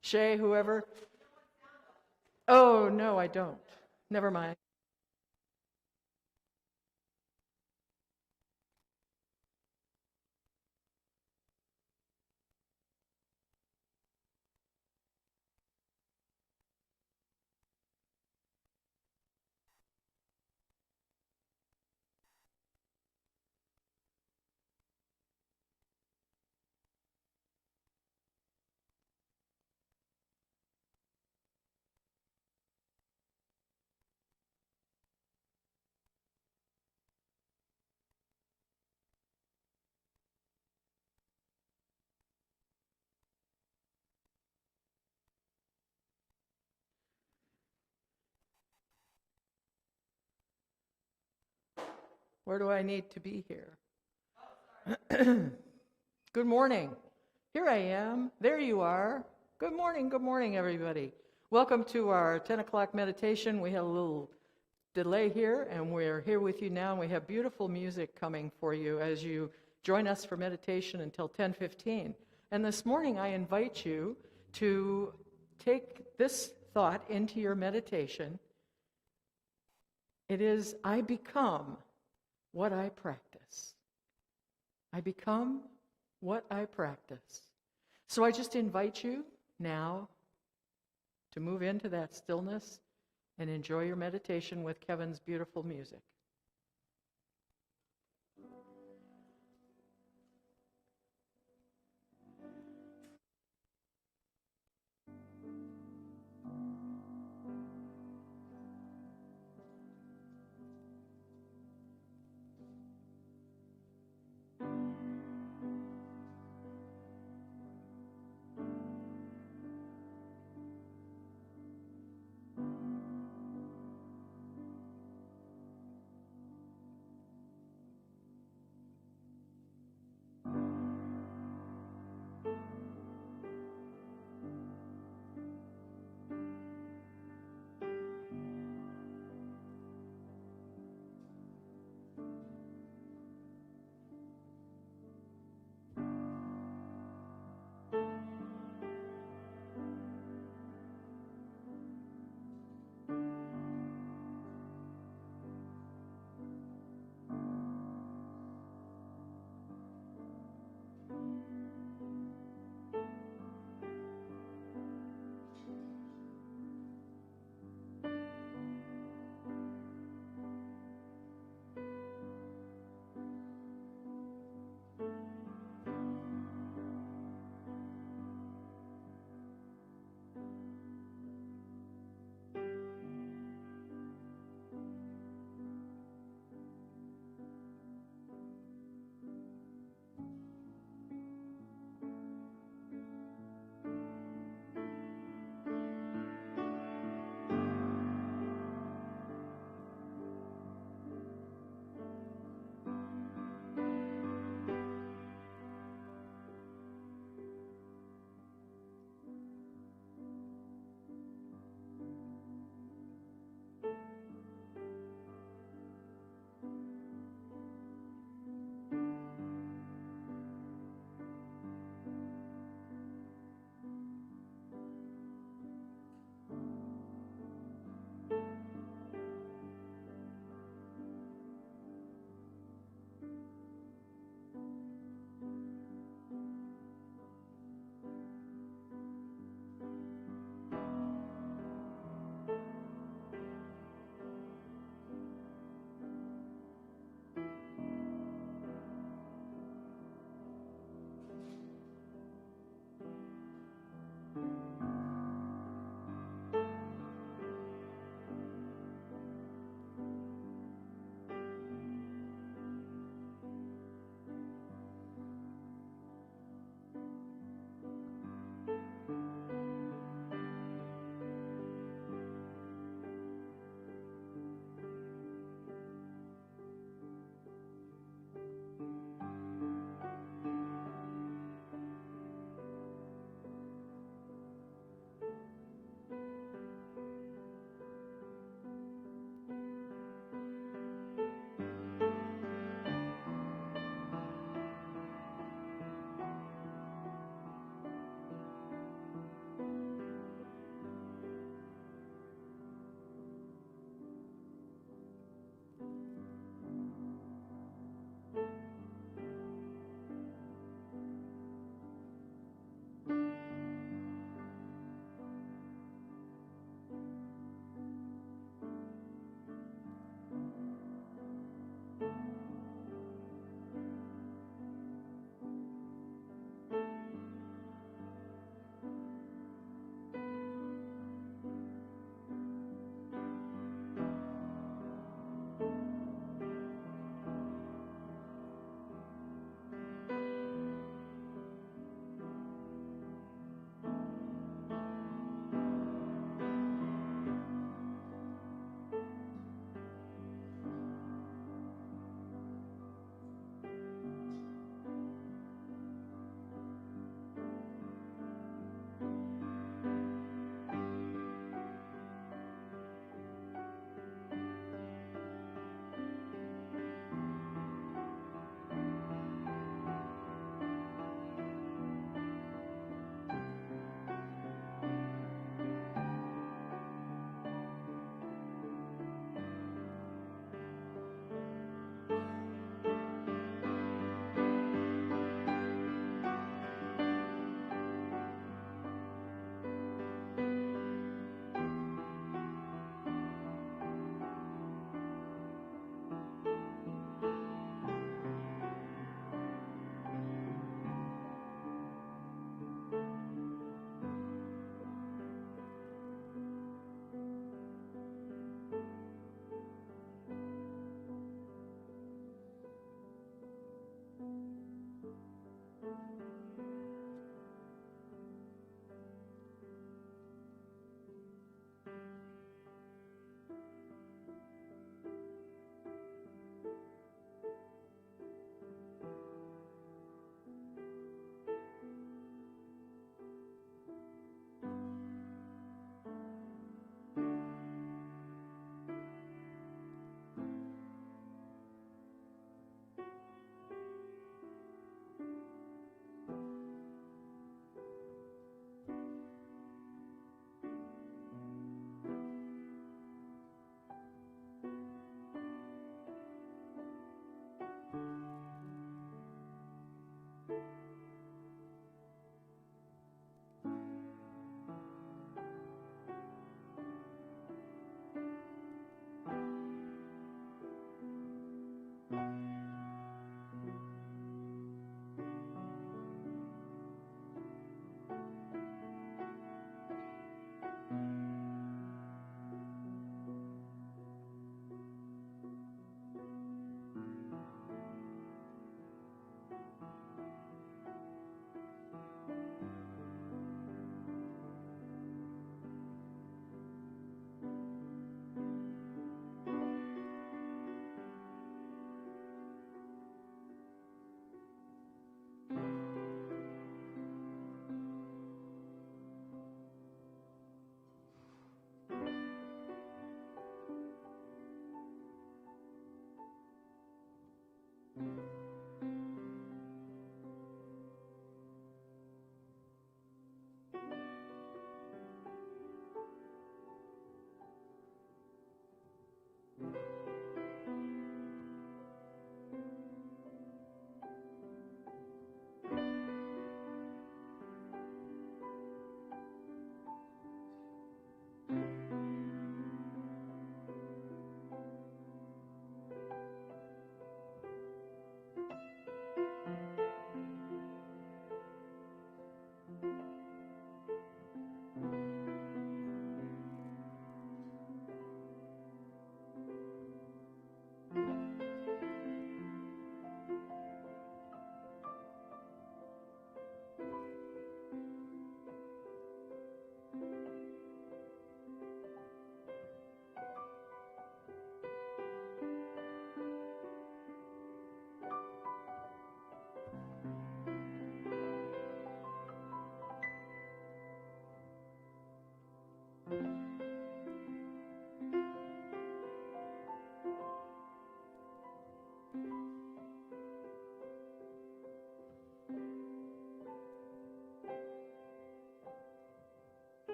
Shay, whoever. Oh, no, I don't. Never mind. Where do I need to be here? Good morning. Here I am. There you are. Good morning, everybody. Welcome to our 10 o'clock meditation. We had a little delay here, and we're here with you now. And we have beautiful music coming for you as you join us for meditation until 10:15. And this morning, I invite you to take this thought into your meditation. It is, I become what I practice. I become what I practice. So I just invite you now to move into that stillness and enjoy your meditation with Kevin's beautiful music.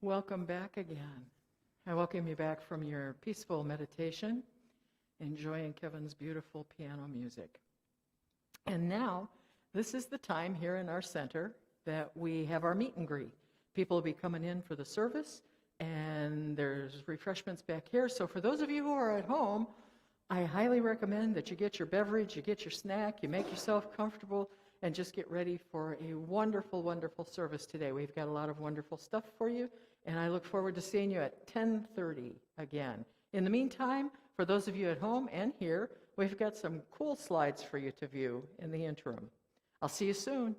Welcome back again. I welcome you back from your peaceful meditation, enjoying Kevin's beautiful piano music. And now, this is the time here in our center that we have our meet and greet. People will be coming in for the service, and there's refreshments back here. So for those of you who are at home, I highly recommend that you get your beverage, you get your snack, you make yourself comfortable, and just get ready for a wonderful, wonderful service today. We've got a lot of wonderful stuff for you, and I look forward to seeing you at 10:30 again. In the meantime, for those of you at home and here, we've got some cool slides for you to view in the interim. I'll see you soon.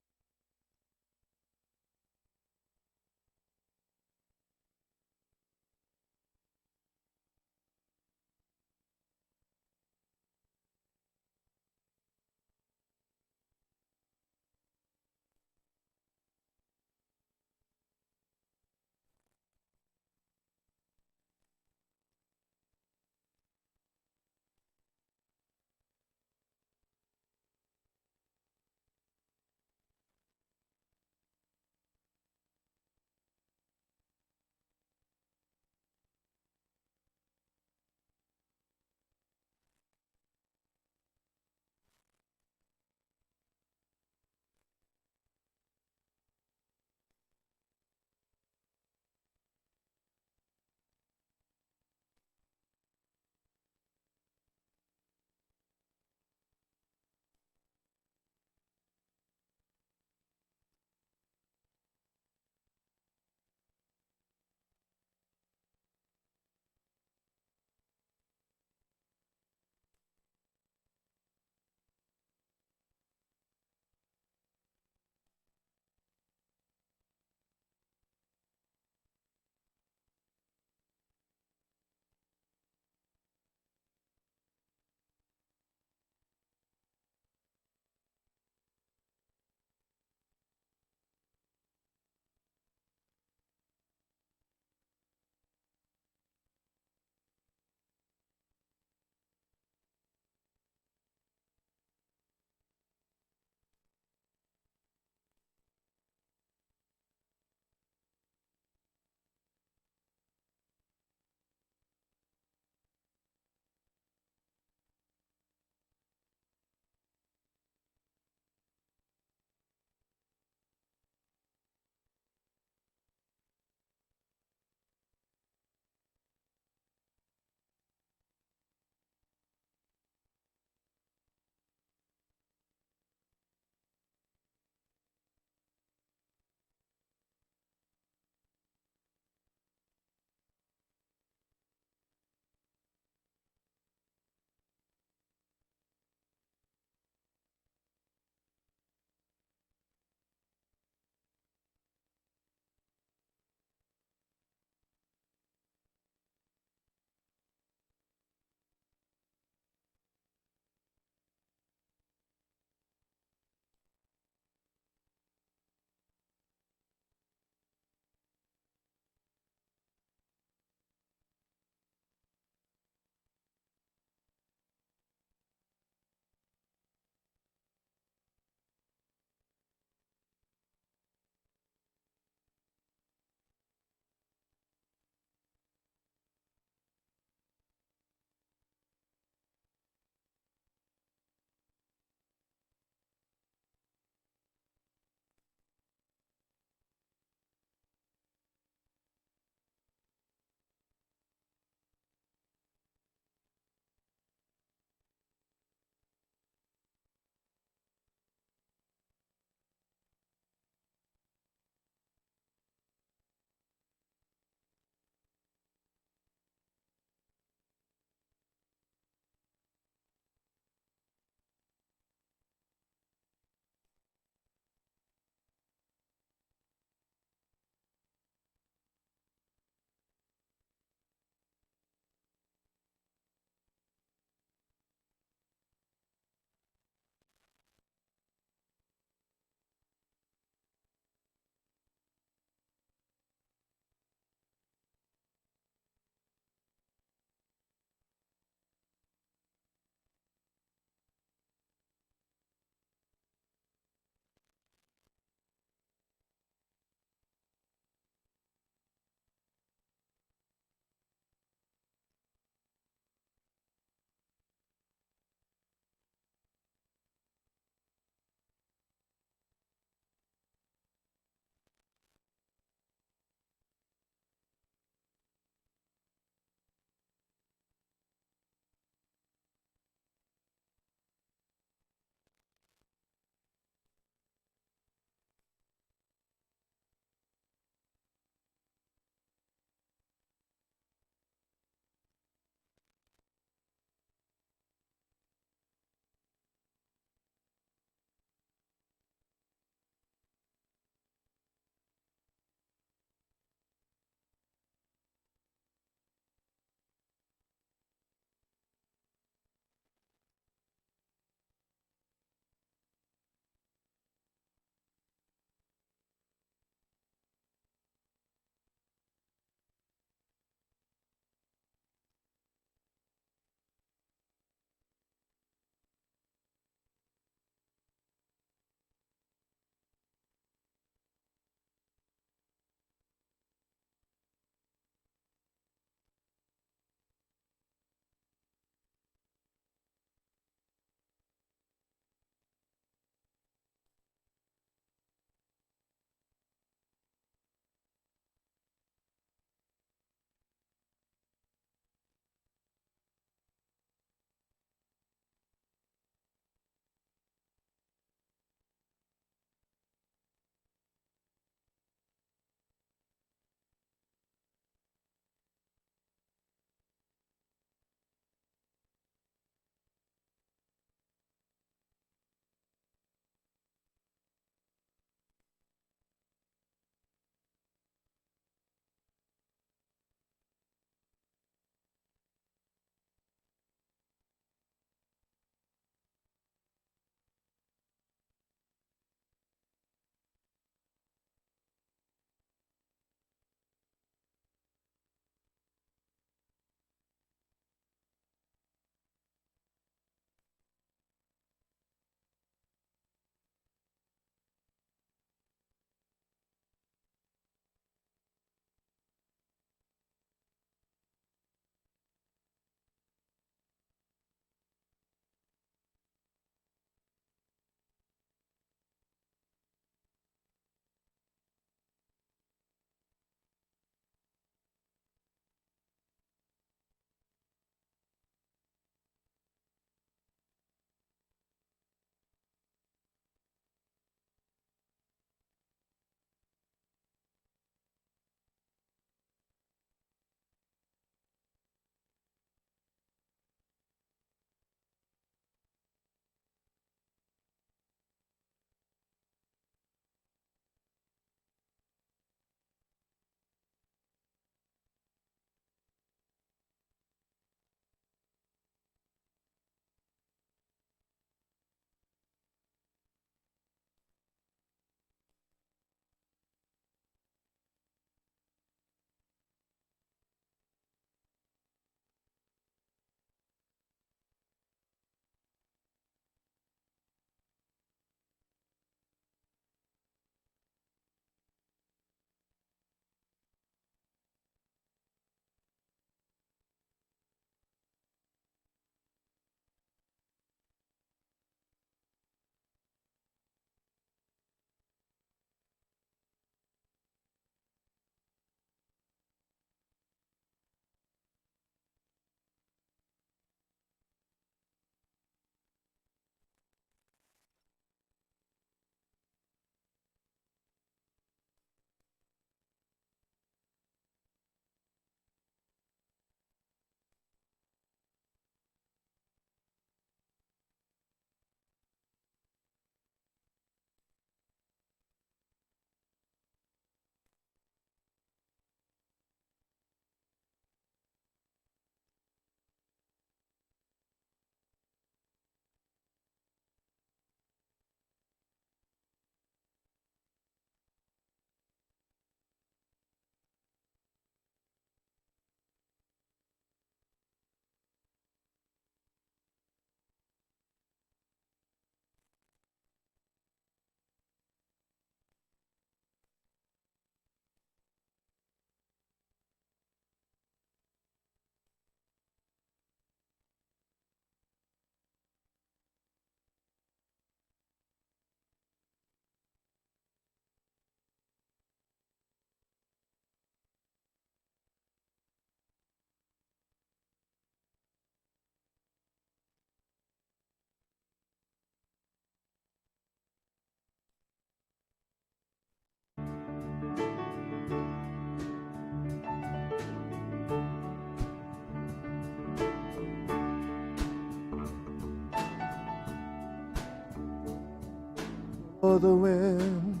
the wind,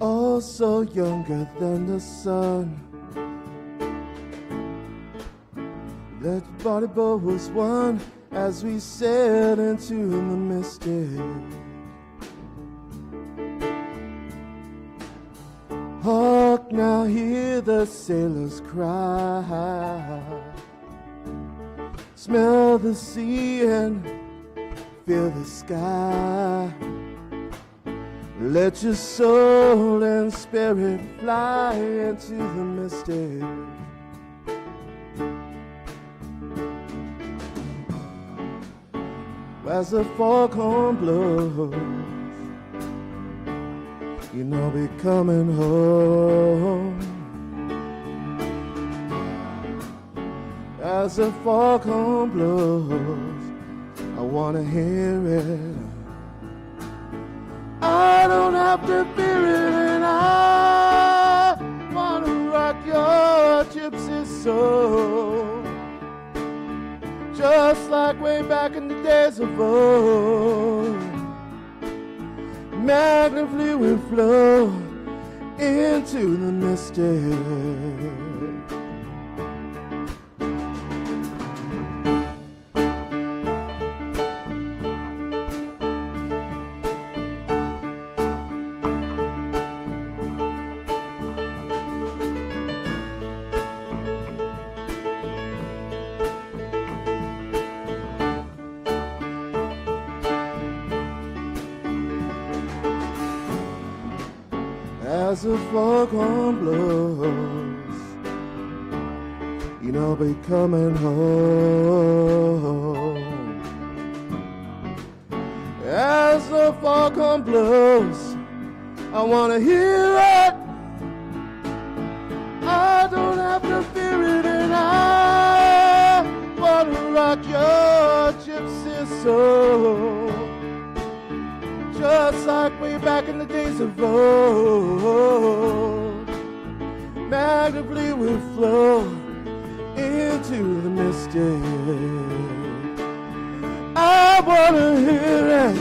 also younger than the sun. Let your body bow as one as we sail into the mystic. Hark now, hear the sailors cry. Smell the sea and feel the sky. Let your soul and spirit fly into the mystic. As the foghorn blows, you know we're coming home. As the foghorn blows, I wanna hear it. I don't have to fear it, and I wanna rock your gypsy soul, just like way back in the days of old. Magnetically we flow into the mystic. As the foghorn blows, you know we're coming home. As the foghorn blows, I wanna hear it. I don't have to fear it, and I wanna rock your gypsy soul, just like way back in the days of old. Magnetically we flow into the mystic. I wanna hear it.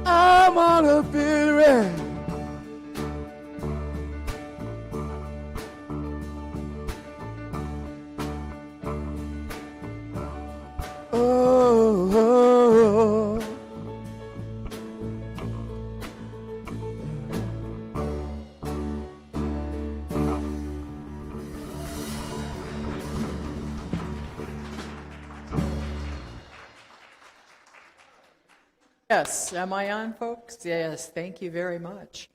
I wanna feel it. Oh, oh, oh. Yes, am I on, folks? Yes, thank you very much.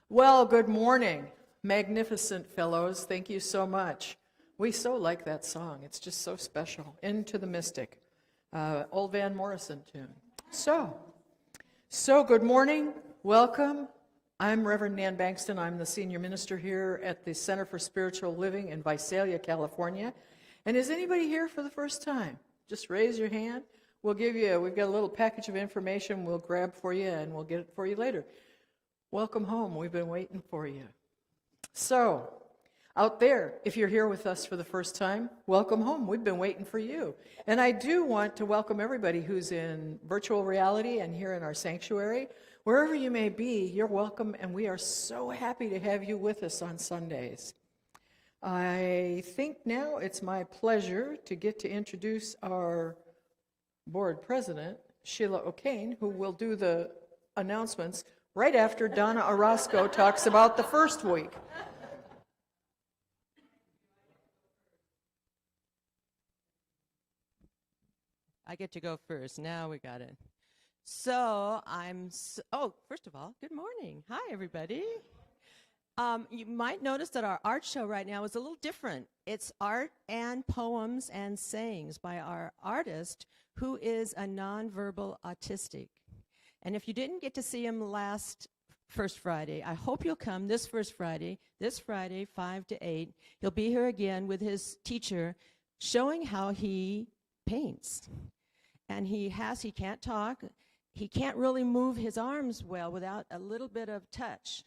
Well, good morning, magnificent fellows. Thank you so much. We so like that song. It's just so special. Into the Mystic, old Van Morrison tune. So good morning. Welcome. I'm Reverend Nan Bankston. I'm the senior minister here at the Center for Spiritual Living in Visalia, California. And is anybody here for the first time? Just raise your hand. We've got a little package of information we'll grab for you, and we'll get it for you later. Welcome home. We've been waiting for you. So, out there, if you're here with us for the first time, welcome home. We've been waiting for you. And I do want to welcome everybody who's in virtual reality and here in our sanctuary. Wherever you may be, you're welcome, and we are so happy to have you with us on Sundays. I think now it's my pleasure to get to introduce our board president, Sheila O'Kane, who will do the announcements right after Donna Orozco talks about the first week. I get to go first. Now we got it. So first of all, good morning. Hi, everybody. You might notice that our art show right now is a little different. It's art and poems and sayings by our artist, who is a nonverbal autistic. And if you didn't get to see him last First Friday, I hope you'll come this Friday, 5 to 8. He'll be here again with his teacher, showing how he paints. and he can't talk. He can't really move his arms well without a little bit of touch.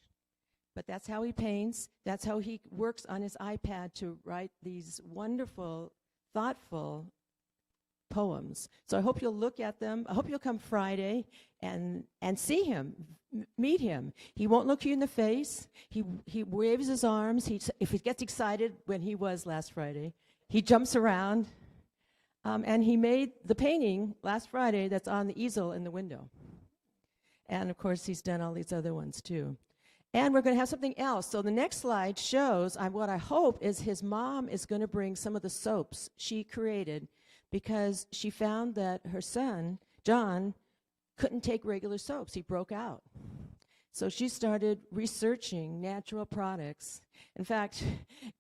But that's how he paints. That's how he works on his iPad to write these wonderful, thoughtful poems. So I hope you'll look at them. I hope you'll come Friday and see him, meet him. He won't look you in the face. He waves his arms. If he gets excited, when he was last Friday, he jumps around. And he made the painting last Friday that's on the easel in the window. And of course, he's done all these other ones too. And we're going to have something else. So the next slide shows what I hope is his mom is going to bring some of the soaps she created, because she found that her son, John, couldn't take regular soaps. He broke out. So she started researching natural products. In fact,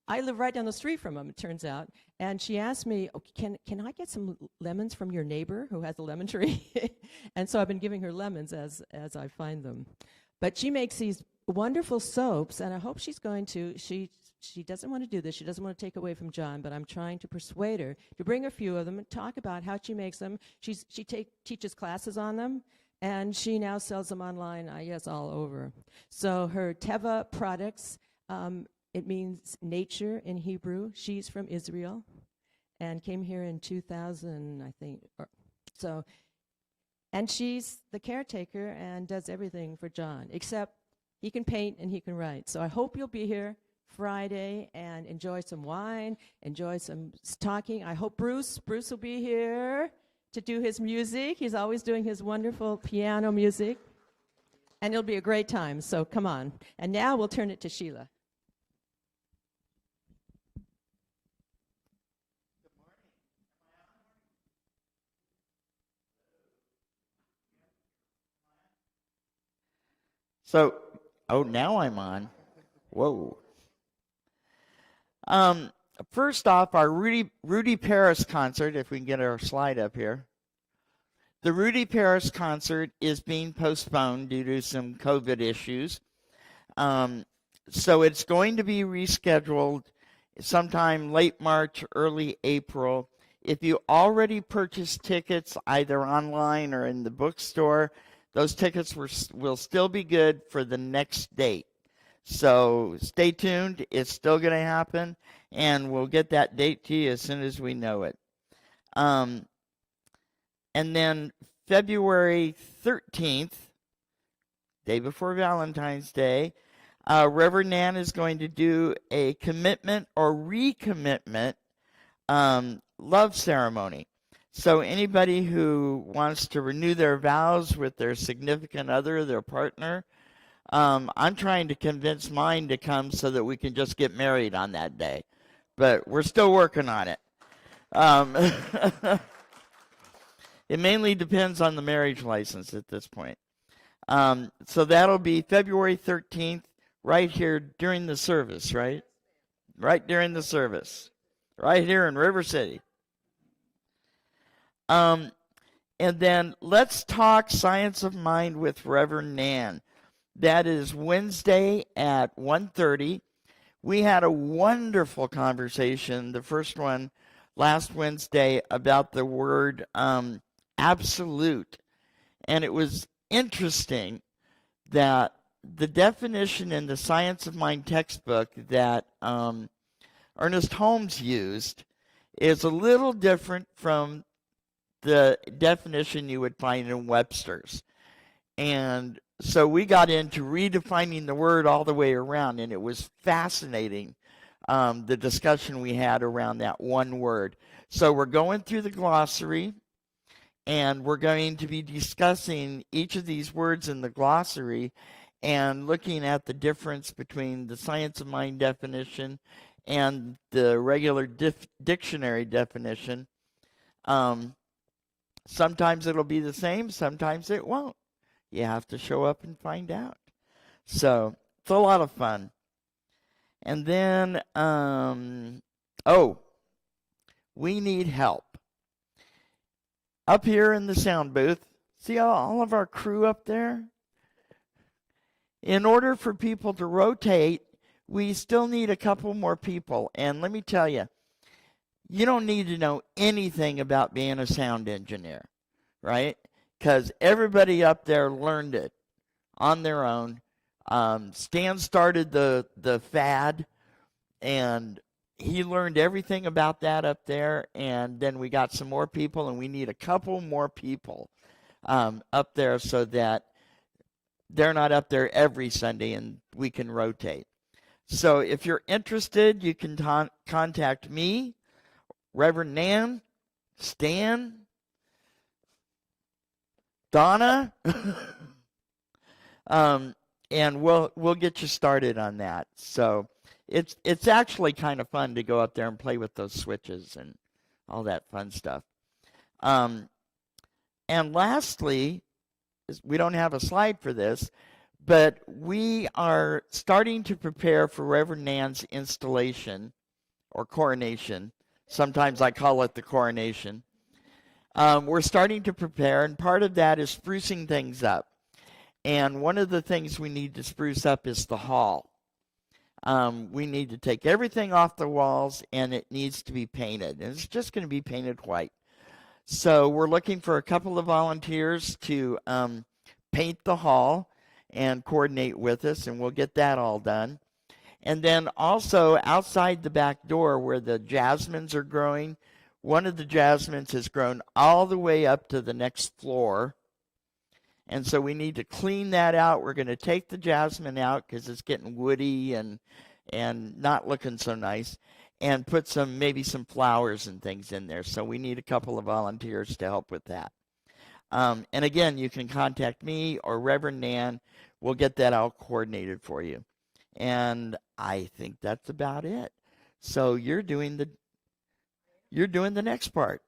I live right down the street from him, it turns out. And she asked me, can I get some lemons from your neighbor who has a lemon tree? And so I've been giving her lemons as I find them. But she makes these wonderful soaps, and I hope she's going to, she doesn't want to do this. She doesn't want to take away from John, but I'm trying to persuade her to bring a few of them and talk about how she makes them. She teaches classes on them, and she now sells them online, I guess, all over. So her Teva products, it means nature in Hebrew. She's from Israel and came here in 2000, I think. And she's the caretaker and does everything for John, except he can paint and he can write. So I hope you'll be here Friday and enjoy some wine, enjoy some talking. I hope Bruce will be here to do his music. He's always doing his wonderful piano music. And it'll be a great time, so come on. And now we'll turn it to Sheila. So, now I'm on. Whoa. First off, our Rudy Paris concert, if we can get our slide up here. The Rudy Paris concert is being postponed due to some COVID issues. So it's going to be rescheduled sometime late March, early April. If you already purchased tickets either online or in the bookstore, those tickets will still be good for the next date. So stay tuned. It's still going to happen, and we'll get that date to you as soon as we know it. And then February 13th, day before Valentine's Day, Reverend Nan is going to do a commitment or recommitment love ceremony. So anybody who wants to renew their vows with their significant other, their partner, I'm trying to convince mine to come so that we can just get married on that day. But we're still working on it. It mainly depends on the marriage license at this point. So that'll be February 13th, right here during the service, right? Right during the service. Right here in River City. And then let's talk Science of Mind with Reverend Nan. That is Wednesday at 1:30. We had a wonderful conversation, the first one last Wednesday, about the word absolute. And it was interesting that the definition in the Science of Mind textbook that Ernest Holmes used is a little different from the definition you would find in Webster's. And so we got into redefining the word all the way around, and it was fascinating, the discussion we had around that one word. So we're going through the glossary, and we're going to be discussing each of these words in the glossary and looking at the difference between the Science of Mind definition and the regular dictionary definition. Sometimes it'll be the same, sometimes it won't. You have to show up and find out. So it's a lot of fun. And then, we need help. Up here in the sound booth, see all of our crew up there? In order for people to rotate, we still need a couple more people. And let me tell you, you don't need to know anything about being a sound engineer. right? Because everybody up there learned it on their own. Stan started the fad, and he learned everything about that up there. And then we got some more people, and we need a couple more people up there so that they're not up there every Sunday and we can rotate. So if you're interested, you can contact me, Reverend Nan, Stan, Donna, and we'll get you started on that. So it's actually kind of fun to go up there and play with those switches and all that fun stuff. And lastly, we don't have a slide for this, but we are starting to prepare for Reverend Nan's installation or coronation. Sometimes I call it the coronation. We're starting to prepare, and part of that is sprucing things up. And one of the things we need to spruce up is the hall. We need to take everything off the walls, and it needs to be painted. And it's just going to be painted white. So we're looking for a couple of volunteers to paint the hall and coordinate with us, and we'll get that all done. And then also outside the back door where the jasmines are growing, one of the jasmines has grown all the way up to the next floor. And so we need to clean that out. We're going to take the jasmine out because it's getting woody and not looking so nice, and put maybe some flowers and things in there. So we need a couple of volunteers to help with that. And again, you can contact me or Reverend Nan. We'll get that all coordinated for you. And I think that's about it. So you're doing the next part.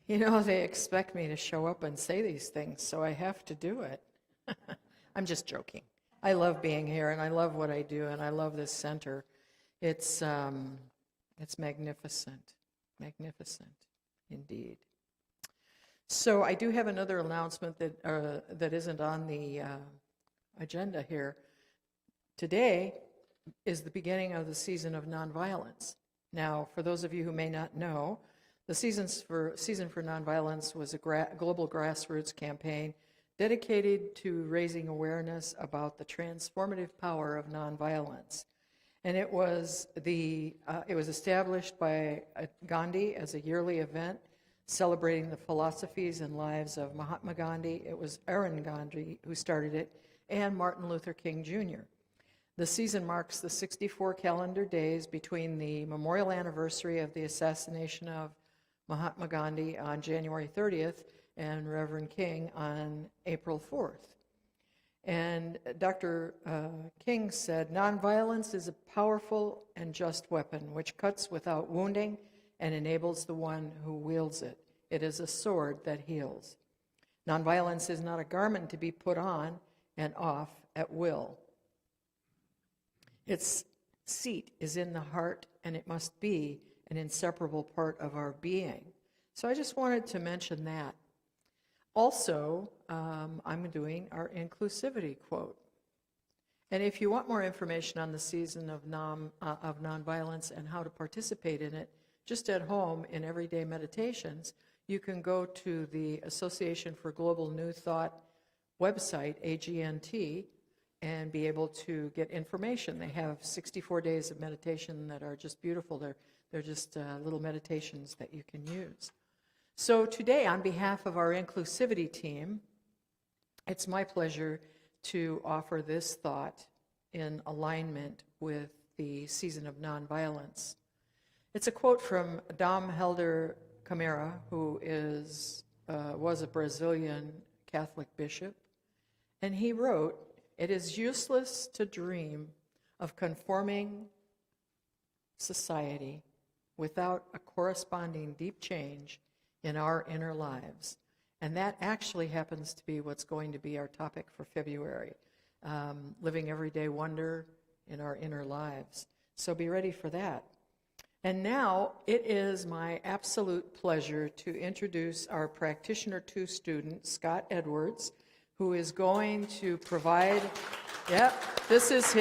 You know, they expect me to show up and say these things, so I have to do it. I'm just joking. I love being here, and I love what I do, and I love this center. It's magnificent, magnificent indeed. So I do have another announcement that isn't on the agenda here. Today is the beginning of the season of nonviolence. Now, for those of you who may not know, the Season for Nonviolence was a global grassroots campaign dedicated to raising awareness about the transformative power of nonviolence. And it was established by Gandhi as a yearly event celebrating the philosophies and lives of Mahatma Gandhi. It was Aaron Gandhi who started it, and Martin Luther King Jr. The season marks the 64 calendar days between the memorial anniversary of the assassination of Mahatma Gandhi on January 30th and Reverend King on April 4th. And Dr. King said, "Nonviolence is a powerful and just weapon which cuts without wounding and enables the one who wields it. It is a sword that heals. Nonviolence is not a garment to be put on and off at will. Its seat is in the heart, and it must be an inseparable part of our being." So I just wanted to mention that. Also, I'm doing our inclusivity quote. And if you want more information on the season of nonviolence and how to participate in it, just at home in everyday meditations, you can go to the Association for Global New Thought website, AGNT, and be able to get information. They have 64 days of meditation that are just beautiful. They're just little meditations that you can use. So today, on behalf of our inclusivity team, it's my pleasure to offer this thought in alignment with the season of nonviolence. It's a quote from Dom Helder Camara, who was a Brazilian Catholic bishop, and he wrote, "It is useless to dream of conforming society without a corresponding deep change in our inner lives." And that actually happens to be what's going to be our topic for February, living everyday wonder in our inner lives. So be ready for that. And now it is my absolute pleasure to introduce our Practitioner 2 student, Scott Edwards, who is going to provide, this is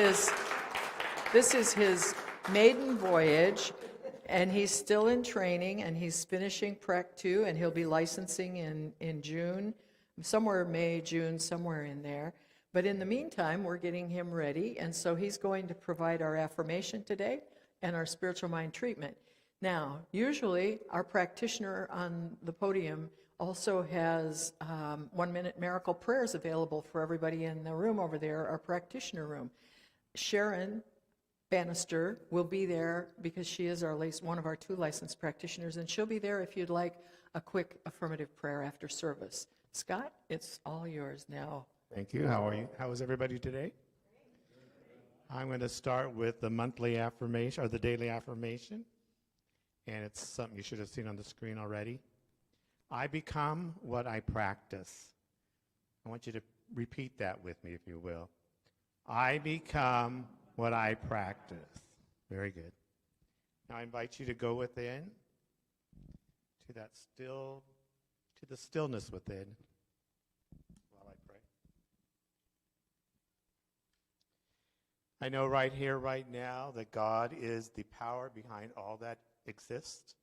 his maiden voyage And he's still in training, and he's finishing Prac 2, and he'll be licensing in June, somewhere May, June, somewhere in there. But in the meantime, we're getting him ready, and so he's going to provide our affirmation today and our spiritual mind treatment. Now, usually, our practitioner on the podium also has 1-minute miracle prayers available for everybody in the room over there, our practitioner room. Sharon Bannister will be there because she is one of our 2 licensed practitioners, and she'll be there if you'd like a quick affirmative prayer after service. Scott, it's all yours now. Thank you. How are you? How is everybody today? I'm going to start with the monthly affirmation, or the daily affirmation, and it's something you should have seen on the screen already. I become what I practice. I want you to repeat that with me, if you will. I become what I practice. Very good. Now I invite you to go within to the stillness within while I pray. I know right here, right now, that God is the power behind all that exists.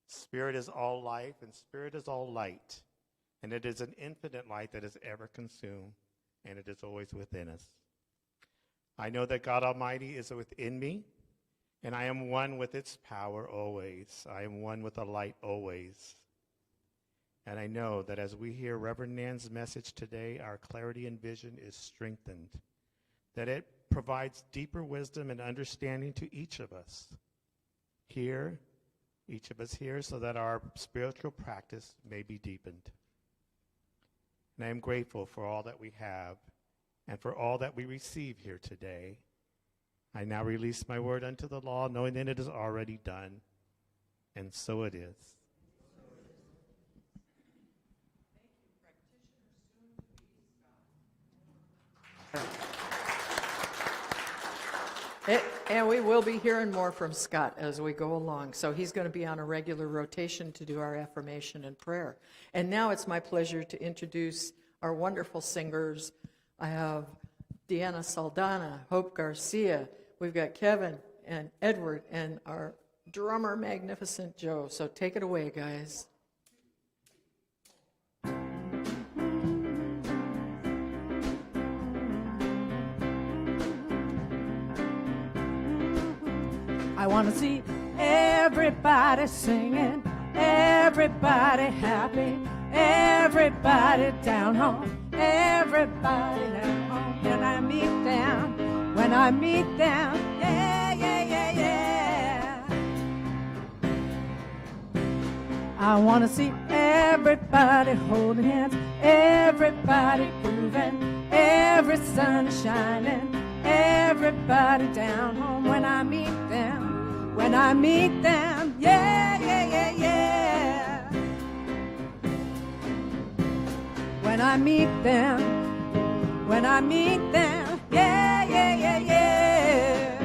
Spirit is all life, and Spirit is all light. And it is an infinite light that is ever consumed, and it is always within us. I know that God Almighty is within me, and I am one with its power always. I am one with the light always. And I know that as we hear Reverend Nan's message today, our clarity and vision is strengthened, that it provides deeper wisdom and understanding to each of us here, so that our spiritual practice may be deepened. And I am grateful for all that we have and for all that we receive here today. I now release my word unto the law, knowing that it is already done, and so it is. And we will be hearing more from Scott as we go along. So he's going to be on a regular rotation to do our affirmation and prayer. And now it's my pleasure to introduce our wonderful singers. I have Deanna Saldana, Hope Garcia. We've got Kevin and Edward and our drummer, Magnificent Joe. So take it away, guys. I want to see everybody singing, everybody happy, everybody down home, everybody down home. When I meet them, yeah, yeah, yeah, yeah. I want to see everybody holding hands, everybody grooving, every sun shining, everybody down home. When I meet them, yeah, yeah, yeah, yeah. When I meet them, yeah, yeah, yeah, yeah.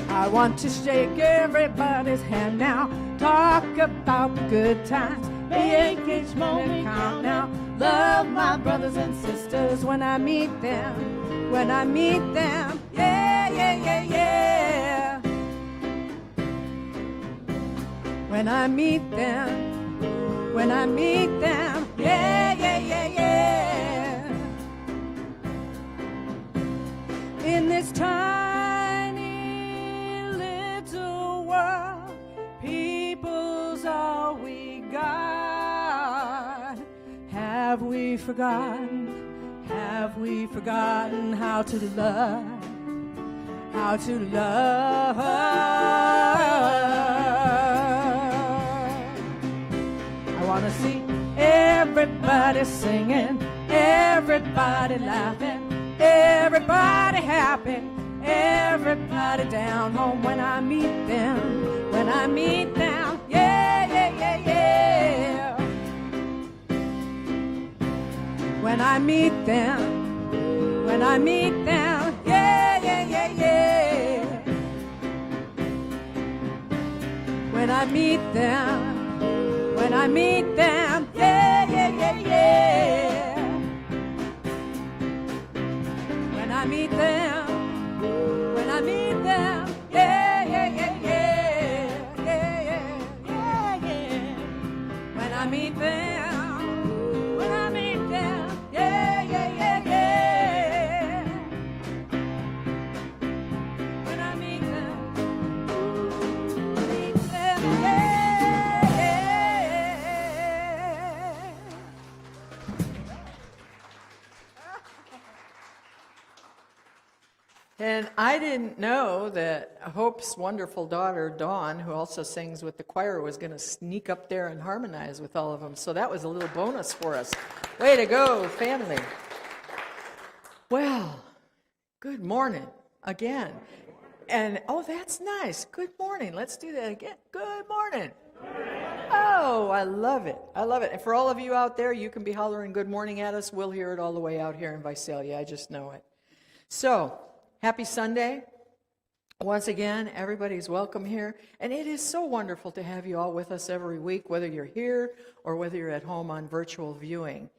I want to shake everybody's hand now, talk about the good times, make each moment count now. Love my brothers and sisters when I meet them, yeah, yeah, yeah, yeah. When I meet them, yeah, yeah, yeah, yeah. In this tiny little world, people's all we got. Have we forgotten how to love? How to love? I want to see everybody singing, everybody laughing, everybody happy, everybody down home. When I meet them, yeah, yeah, yeah, yeah. When I meet them, yeah, yeah, yeah, yeah. When I meet them, yeah, when I meet them. Yeah, yeah, yeah, yeah. When I meet them, when I meet them. Yeah, yeah, yeah, yeah. Yeah, yeah, yeah, yeah. When I meet them, when I meet them. Yeah, yeah, yeah, yeah. When I meet them, meet them, yeah, yeah. And I didn't know that Hope's wonderful daughter, Dawn, who also sings with the choir, was going to sneak up there and harmonize with all of them. So that was a little bonus for us. Way to go, family. Well, good morning again. And, oh, that's nice. Good morning. Let's do that again. Good morning. Oh, I love it. I love it. And for all of you out there, you can be hollering good morning at us. We'll hear it all the way out here in Visalia. I just know it. So, happy Sunday. Once again, everybody's welcome here. And it is so wonderful to have you all with us every week, whether you're here or whether you're at home on virtual viewing.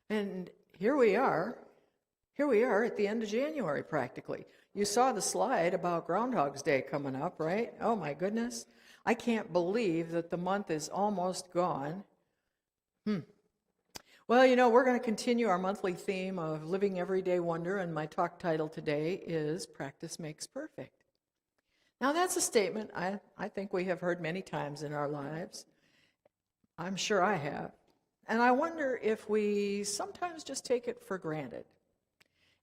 And here we are at the end of January practically. You saw the slide about Groundhog's Day coming up, right? Oh my goodness. I can't believe that the month is almost gone. Well, you know, we're going to continue our monthly theme of Living Everyday Wonder, and my talk title today is Practice Makes Perfect. Now, that's a statement I think we have heard many times in our lives. I'm sure I have. And I wonder if we sometimes just take it for granted.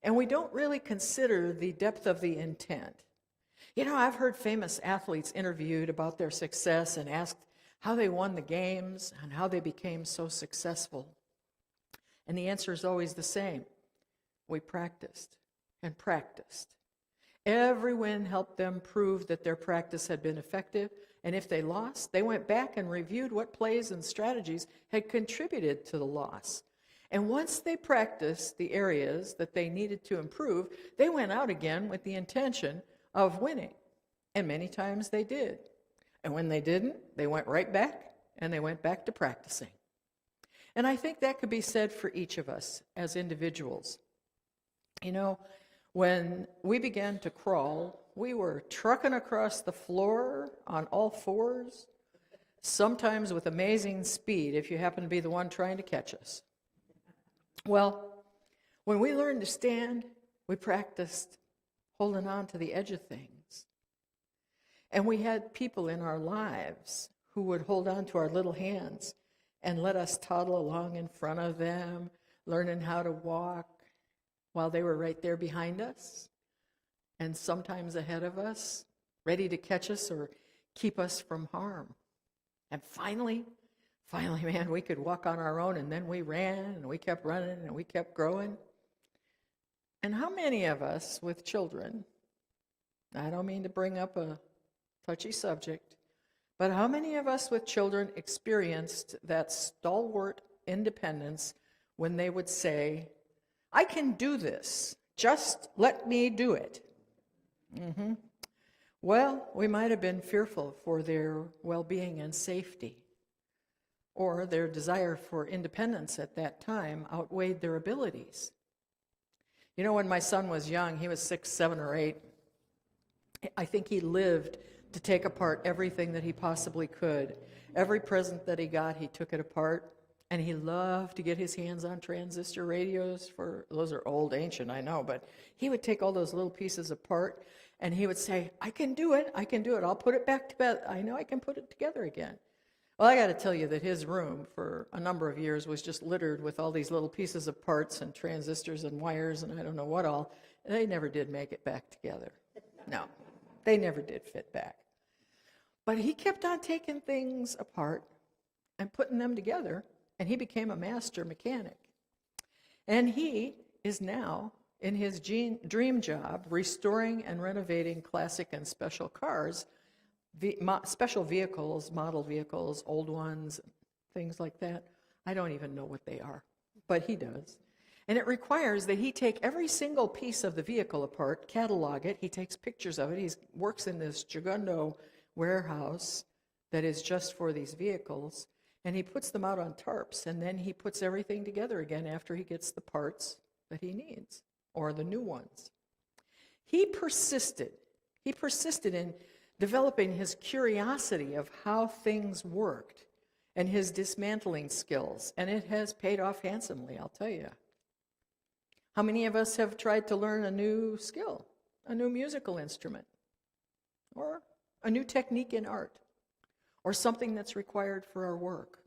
And we don't really consider the depth of the intent. You know, I've heard famous athletes interviewed about their success and asked how they won the games and how they became so successful. And the answer is always the same. We practiced and practiced. Every win helped them prove that their practice had been effective, and if they lost, they went back and reviewed what plays and strategies had contributed to the loss. And once they practiced the areas that they needed to improve, they went out again with the intention of winning. And many times they did. And when they didn't, they went right back, and they went back to practicing. And I think that could be said for each of us as individuals. You know, when we began to crawl, we were trucking across the floor on all fours, sometimes with amazing speed if you happen to be the one trying to catch us. Well, when we learned to stand, we practiced holding on to the edge of things. And we had people in our lives who would hold on to our little hands and let us toddle along in front of them, learning how to walk while they were right there behind us and sometimes ahead of us, ready to catch us or keep us from harm. And finally, man, we could walk on our own, and then we ran, and we kept running, and we kept growing. And how many of us with children, I don't mean to bring up a touchy subject, but how many of us with children experienced that stalwart independence when they would say, I can do this, just let me do it? Well, we might have been fearful for their well-being and safety, or their desire for independence at that time outweighed their abilities. You know, when my son was young, he was 6, 7, or 8, I think he lived to take apart everything that he possibly could. Every present that he got, he took it apart, and he loved to get his hands on transistor radios. Those are old, ancient, I know, but he would take all those little pieces apart, and he would say, I can do it, I'll put it back to bed, I know I can put it together again. Well, I got to tell you that his room for a number of years was just littered with all these little pieces of parts and transistors and wires and I don't know what all. They never did make it back together. No, they never did fit back. But he kept on taking things apart and putting them together, and he became a master mechanic. And he is now in his dream job restoring and renovating classic and special cars, special vehicles, model vehicles, old ones, things like that. I don't even know what they are, but he does. And it requires that he take every single piece of the vehicle apart, catalog it, he takes pictures of it, he works in this Gigundo warehouse that is just for these vehicles, And he puts them out on tarps, and then he puts everything together again after he gets the parts that he needs, or the new ones. He persisted. He persisted in developing his curiosity of how things worked and his dismantling skills, and it has paid off handsomely, I'll tell you. How many of us have tried to learn a new skill, a new musical instrument, or a new technique in art, or something that's required for our work?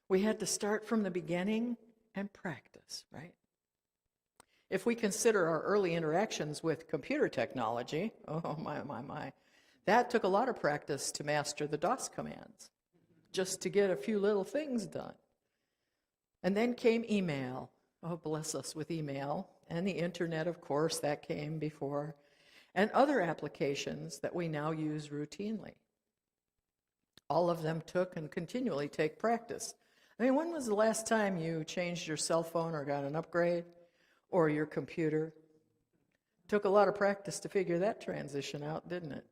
We had to start from the beginning and practice, right? If we consider our early interactions with computer technology, oh my, that took a lot of practice to master the DOS commands, just to get a few little things done. And then came email. Oh, bless us with email. And the internet, of course, that came before. And other applications that we now use routinely. All of them took and continually take practice. I mean, when was the last time you changed your cell phone or got an upgrade? Or your computer? Took a lot of practice to figure that transition out, didn't it?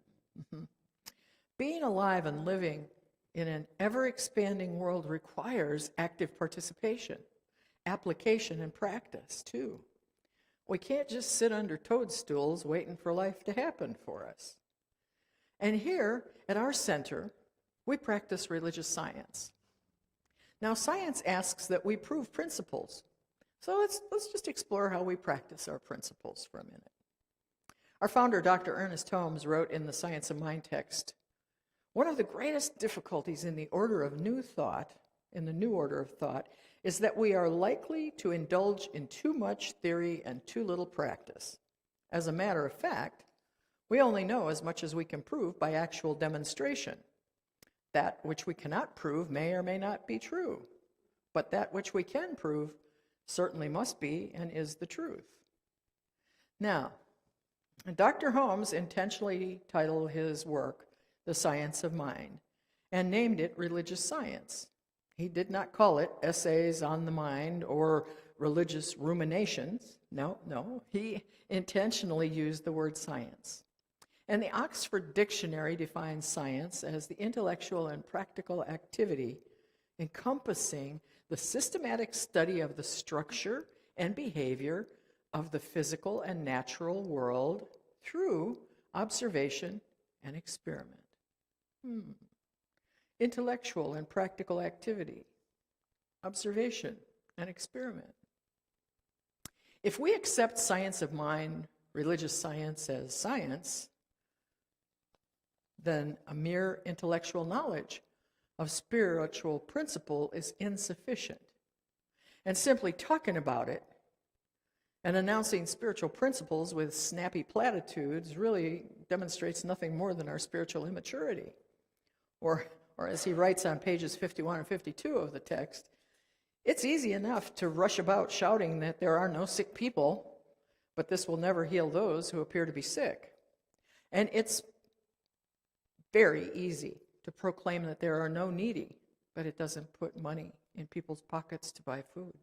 Being alive and living in an ever-expanding world requires active participation, application, and practice, too. We can't just sit under toadstools waiting for life to happen for us. And here, at our center, we practice religious science. Now, science asks that we prove principles. So let's just explore how we practice our principles for a minute. Our founder, Dr. Ernest Holmes, wrote in the Science of Mind text, one of the greatest difficulties in the order of new thought, in the new order of thought, is that we are likely to indulge in too much theory and too little practice. As a matter of fact, we only know as much as we can prove by actual demonstration. That which we cannot prove may or may not be true, but that which we can prove certainly must be and is the truth. Now, Dr. Holmes intentionally titled his work The Science of Mind and named it Religious Science. He did not call it Essays on the Mind or Religious Ruminations. No, he intentionally used the word science. And the Oxford Dictionary defines science as the intellectual and practical activity encompassing the systematic study of the structure and behavior of the physical and natural world through observation and experiment. Intellectual and practical activity, observation and experiment. If we accept science of mind, religious science, as science, then a mere intellectual knowledge of spiritual principle is insufficient. And simply talking about it and announcing spiritual principles with snappy platitudes really demonstrates nothing more than our spiritual immaturity. Or as he writes on pages 51 and 52 of the text, it's easy enough to rush about shouting that there are no sick people, but this will never heal those who appear to be sick. And it's very easy to proclaim that there are no needy, but it doesn't put money in people's pockets to buy food.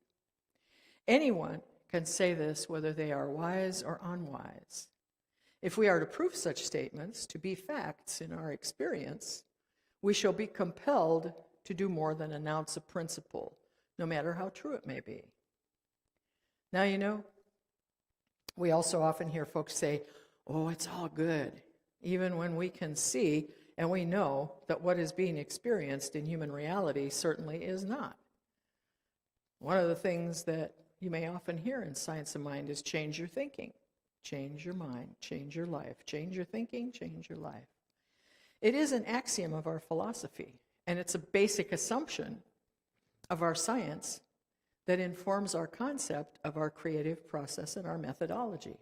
Anyone can say this whether they are wise or unwise. If we are to prove such statements to be facts in our experience, we shall be compelled to do more than announce a principle, no matter how true it may be. Now, you know, we also often hear folks say, oh, it's all good, even when we can see and we know that what is being experienced in human reality certainly is not. One of the things that you may often hear in Science of Mind is change your thinking, change your mind, change your life, change your thinking, change your life. It is an axiom of our philosophy, and it's a basic assumption of our science that informs our concept of our creative process and our methodology.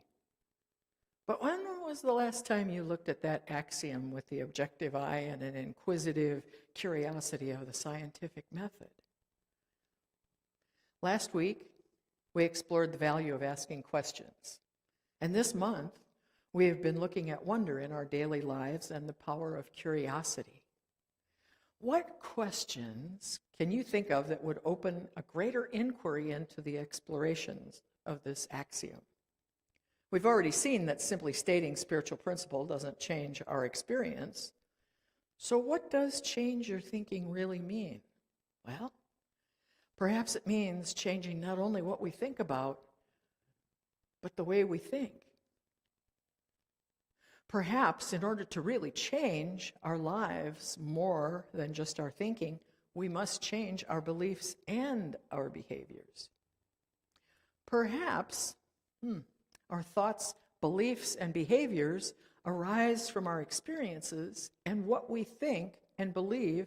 But when was the last time you looked at that axiom with the objective eye and an inquisitive curiosity of the scientific method? Last week, we explored the value of asking questions. And this month, we have been looking at wonder in our daily lives and the power of curiosity. What questions can you think of that would open a greater inquiry into the explorations of this axiom? We've already seen that simply stating spiritual principle doesn't change our experience. So what does change your thinking really mean? Well, perhaps it means changing not only what we think about, but the way we think. Perhaps in order to really change our lives more than just our thinking, we must change our beliefs and our behaviors. Perhaps our thoughts, beliefs, and behaviors arise from our experiences, and what we think and believe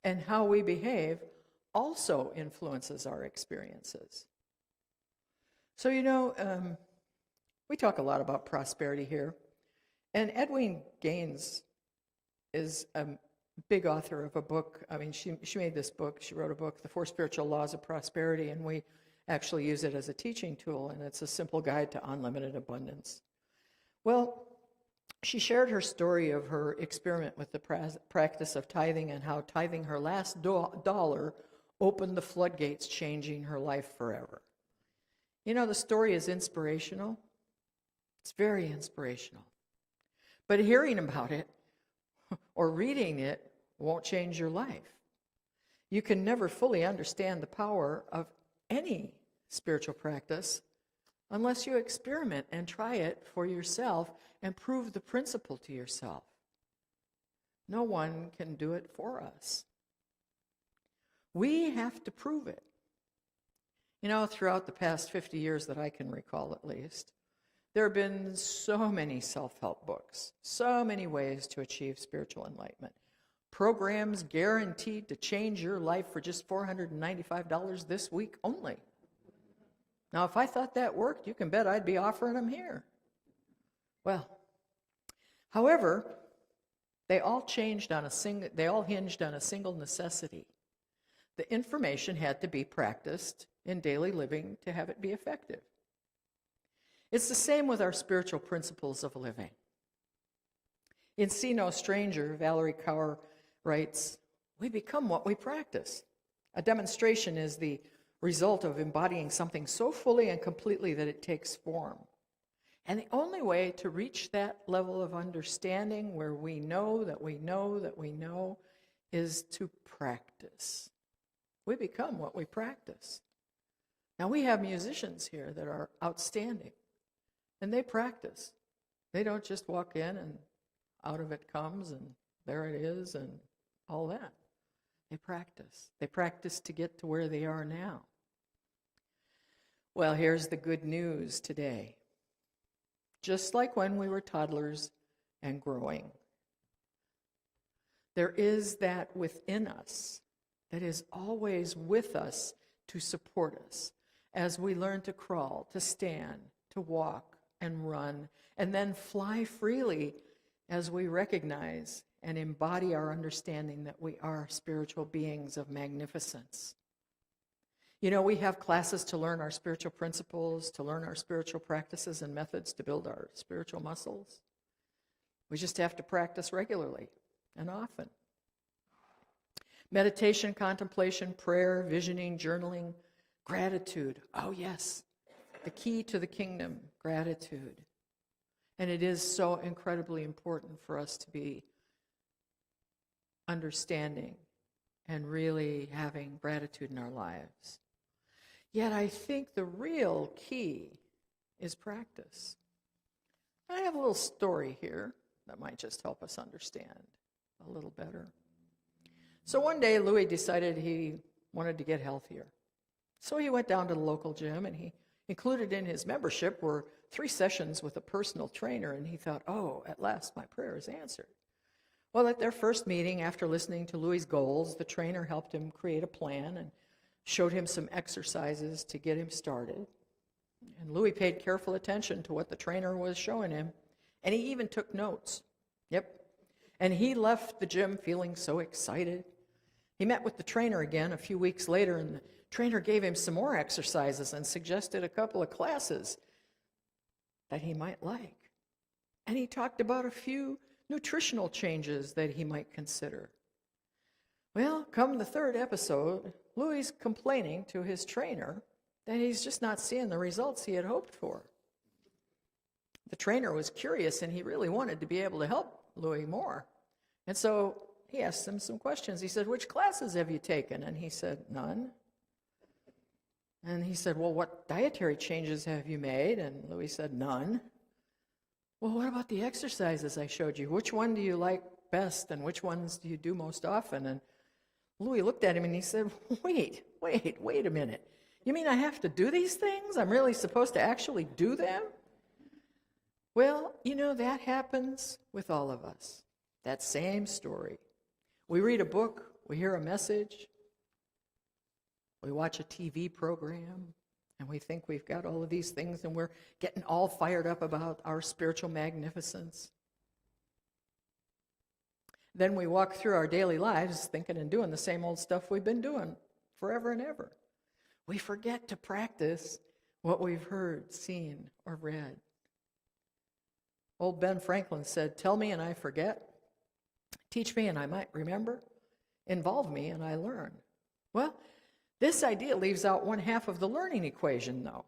and how we behave also influences our experiences. So, we talk a lot about prosperity here, and Edwene Gaines is a big author of a book. I mean, she made this book. She wrote a book, The 4 Spiritual Laws of Prosperity, and we actually use it as a teaching tool, and it's a simple guide to unlimited abundance. Well, she shared her story of her experiment with the practice of tithing and how tithing her last dollar opened the floodgates, changing her life forever. The story is inspirational. It's very inspirational. But hearing about it or reading it won't change your life. You can never fully understand the power of any spiritual practice unless you experiment and try it for yourself and prove the principle to yourself. No one can do it for us. We have to prove it. Throughout the past 50 years that I can recall at least, there have been so many self-help books, so many ways to achieve spiritual enlightenment. Programs guaranteed to change your life for just $495 this week only. Now, if I thought that worked, you can bet I'd be offering them here. Well, however, they all hinged on a single necessity. The information had to be practiced in daily living to have it be effective. It's the same with our spiritual principles of living. In See No Stranger, Valerie Kaur writes, "We become what we practice. A demonstration is the result of embodying something so fully and completely that it takes form. And the only way to reach that level of understanding where we know that we know that we know is to practice. We become what we practice." Now, we have musicians here that are outstanding, and they practice. They don't just walk in and out of it comes and there it is and all that. They practice. They practice to get to where they are now. Well, here's the good news today. Just like when we were toddlers and growing, there is that within us that is always with us to support us as we learn to crawl, to stand, to walk and run, and then fly freely as we recognize and embody our understanding that we are spiritual beings of magnificence. We have classes to learn our spiritual principles, to learn our spiritual practices and methods to build our spiritual muscles. We just have to practice regularly and often. Meditation, contemplation, prayer, visioning, journaling, gratitude. Oh, yes, the key to the kingdom, gratitude. And it is so incredibly important for us to be understanding and really having gratitude in our lives. Yet I think the real key is practice. I have a little story here that might just help us understand a little better. So one day, Louis decided he wanted to get healthier. So he went down to the local gym, and he included in his membership were 3 sessions with a personal trainer, and he thought, oh, at last my prayer is answered. Well, at their first meeting, after listening to Louis' goals, the trainer helped him create a plan and showed him some exercises to get him started. And Louis paid careful attention to what the trainer was showing him, and he even took notes. Yep. And he left the gym feeling so excited. He met with the trainer again a few weeks later, and the trainer gave him some more exercises and suggested a couple of classes that he might like. And he talked about a few nutritional changes that he might consider. Well, come the 3rd episode, Louis is complaining to his trainer that he's just not seeing the results he had hoped for. The trainer was curious, and he really wanted to be able to help Louis more. And so he asked him some questions. He said, which classes have you taken? And he said, none. And he said, well, what dietary changes have you made? And Louis said, none. Well, what about the exercises I showed you? Which one do you like best, and which ones do you do most often? And Louis looked at him and he said, wait a minute. You mean I have to do these things? I'm really supposed to actually do them? Well, that happens with all of us. That same story. We read a book, we hear a message, we watch a TV program, and we think we've got all of these things, and we're getting all fired up about our spiritual magnificence. Then we walk through our daily lives thinking and doing the same old stuff we've been doing forever and ever. We forget to practice what we've heard, seen, or read. Old Ben Franklin said, tell me and I forget, teach me and I might remember, involve me and I learn. Well, this idea leaves out one half of the learning equation, though,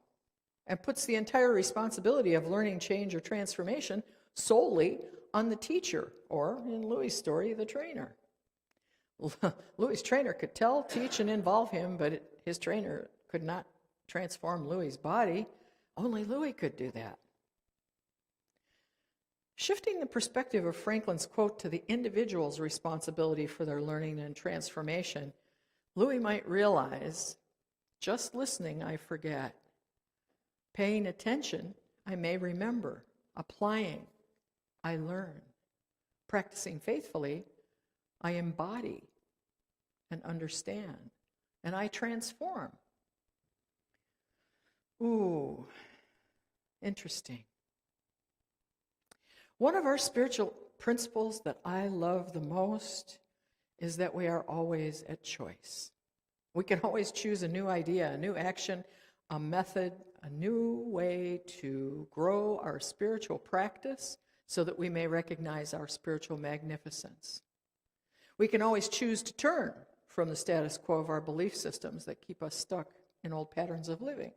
and puts the entire responsibility of learning change or transformation solely on the teacher, or, in Louis' story, the trainer. Louis' trainer could tell, teach, and involve him, but his trainer could not transform Louis' body. Only Louis could do that. Shifting the perspective of Franklin's quote to the individual's responsibility for their learning and transformation, Louis might realize, just listening, I forget. Paying attention, I may remember. Applying, I learn. Practicing faithfully, I embody and understand, and I transform. Ooh, interesting. One of our spiritual principles that I love the most is that we are always at choice. We can always choose a new idea, a new action, a method, a new way to grow our spiritual practice so that we may recognize our spiritual magnificence. We can always choose to turn from the status quo of our belief systems that keep us stuck in old patterns of living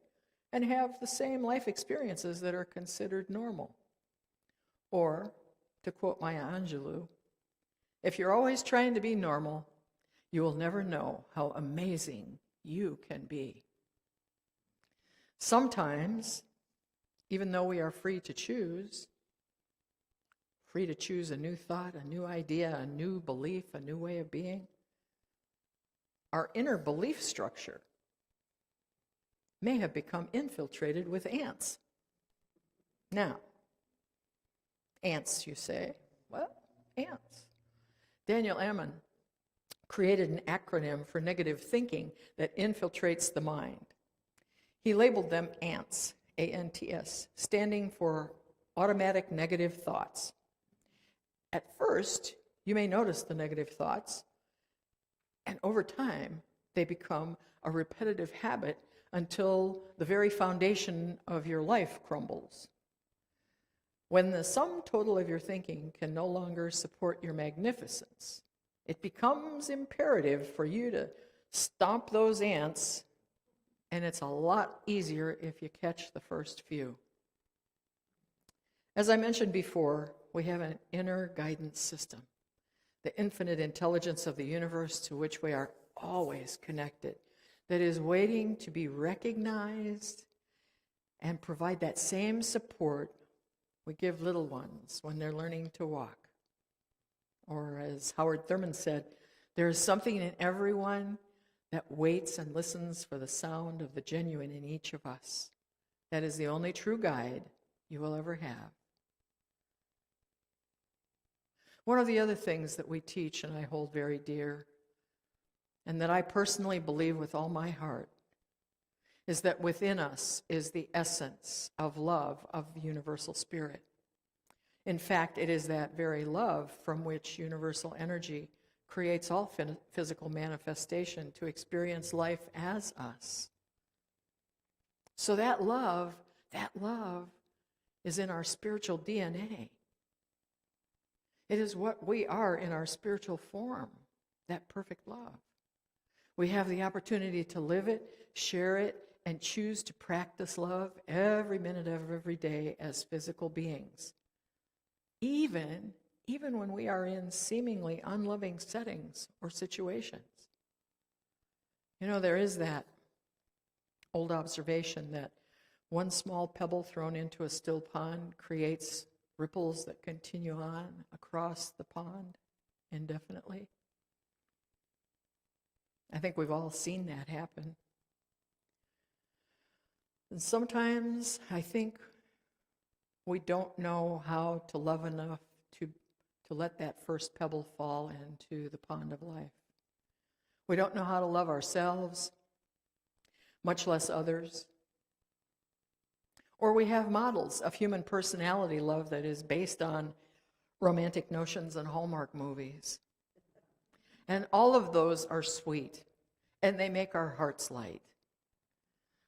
and have the same life experiences that are considered normal. Or, to quote Maya Angelou, if you're always trying to be normal, you will never know how amazing you can be. Sometimes, even though we are free to choose a new thought, a new idea, a new belief, a new way of being, our inner belief structure may have become infiltrated with ants. Now, ants, you say? What? Ants. Daniel Ammon created an acronym for negative thinking that infiltrates the mind. He labeled them ANTS, A-N-T-S, standing for automatic negative thoughts. At first, you may notice the negative thoughts, and over time, they become a repetitive habit until the very foundation of your life crumbles. When the sum total of your thinking can no longer support your magnificence, it becomes imperative for you to stomp those ants, and it's a lot easier if you catch the first few. As I mentioned before, we have an inner guidance system, the infinite intelligence of the universe to which we are always connected, that is waiting to be recognized and provide that same support we give little ones when they're learning to walk. Or as Howard Thurman said, there is something in everyone that waits and listens for the sound of the genuine in each of us. That is the only true guide you will ever have. One of the other things that we teach and I hold very dear, and that I personally believe with all my heart, is that within us is the essence of love of the universal spirit. In fact, it is that very love from which universal energy creates all physical manifestation to experience life as us. So that love is in our spiritual DNA. It is what we are in our spiritual form, that perfect love. We have the opportunity to live it, share it, and choose to practice love every minute of every day as physical beings. Even even when we are in seemingly unloving settings or situations. You know, there is that old observation that one small pebble thrown into a still pond creates ripples that continue on across the pond indefinitely. I think we've all seen that happen. And sometimes I think we don't know how to love enough to let that first pebble fall into the pond of life. We don't know how to love ourselves, much less others. Or we have models of human personality love that is based on romantic notions and Hallmark movies. And all of those are sweet, and they make our hearts light.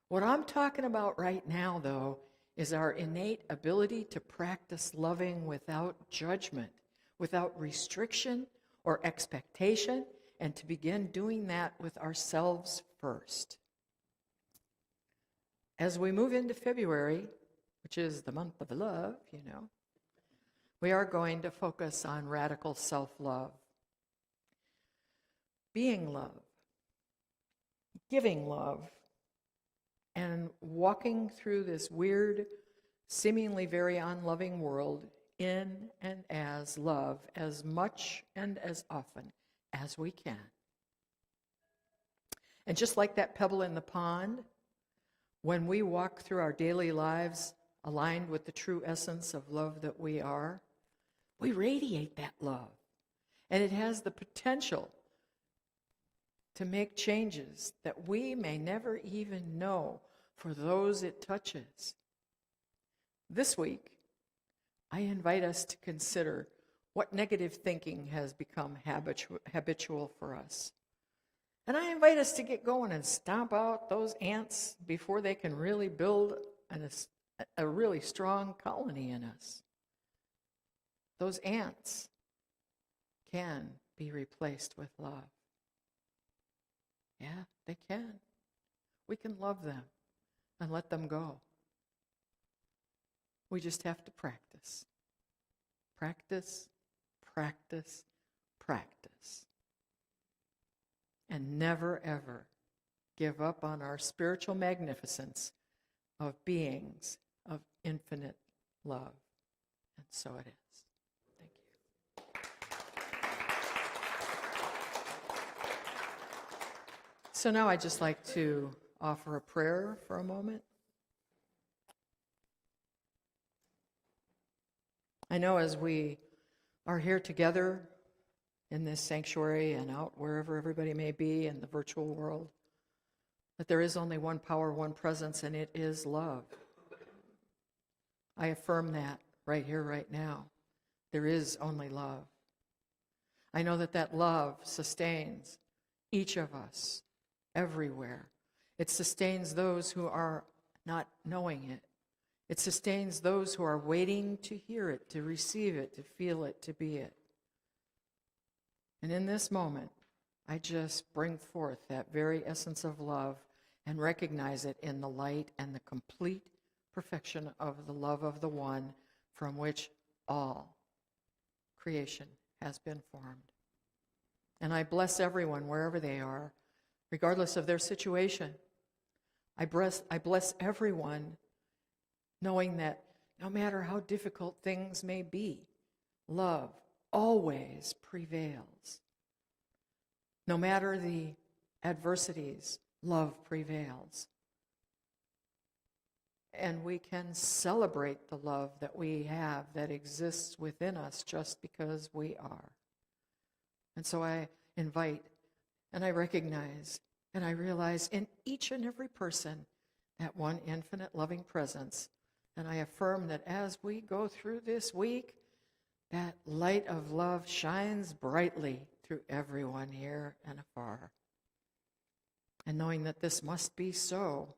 What I'm talking about right now, though, is our innate ability to practice loving without judgment, without restriction or expectation, and to begin doing that with ourselves first. As we move into February, which is the month of love, you know, we are going to focus on radical self-love. Being love, giving love, and walking through this weird, seemingly very unloving world in and as love as much and as often as we can. And just like that pebble in the pond, when we walk through our daily lives aligned with the true essence of love that we are, we radiate that love. And it has the potential to make changes that we may never even know for those it touches. This week, I invite us to consider what negative thinking has become habitual for us. And I invite us to get going and stomp out those ants before they can really build a really strong colony in us. Those ants can be replaced with love. Yeah, they can. We can love them and let them go. We just have to practice. Practice, practice, practice. And never, ever give up on our spiritual magnificence of beings of infinite love. And so it is. Thank you. So now I'd just like to offer a prayer for a moment. I know as we are here together in this sanctuary and out wherever everybody may be in the virtual world, that there is only one power, one presence, and it is love. I affirm that right here, right now. There is only love. I know that that love sustains each of us everywhere. It sustains those who are not knowing it. It sustains those who are waiting to hear it, to receive it, to feel it, to be it. And in this moment, I just bring forth that very essence of love and recognize it in the light and the complete perfection of the love of the one from which all creation has been formed. And I bless everyone wherever they are, regardless of their situation. I bless everyone knowing that no matter how difficult things may be, love always prevails. No matter the adversities, love prevails. And we can celebrate the love that we have that exists within us just because we are. And so I invite and I recognize and I realize in each and every person that one infinite loving presence. And I affirm that as we go through this week, that light of love shines brightly through everyone here and afar. And knowing that this must be so,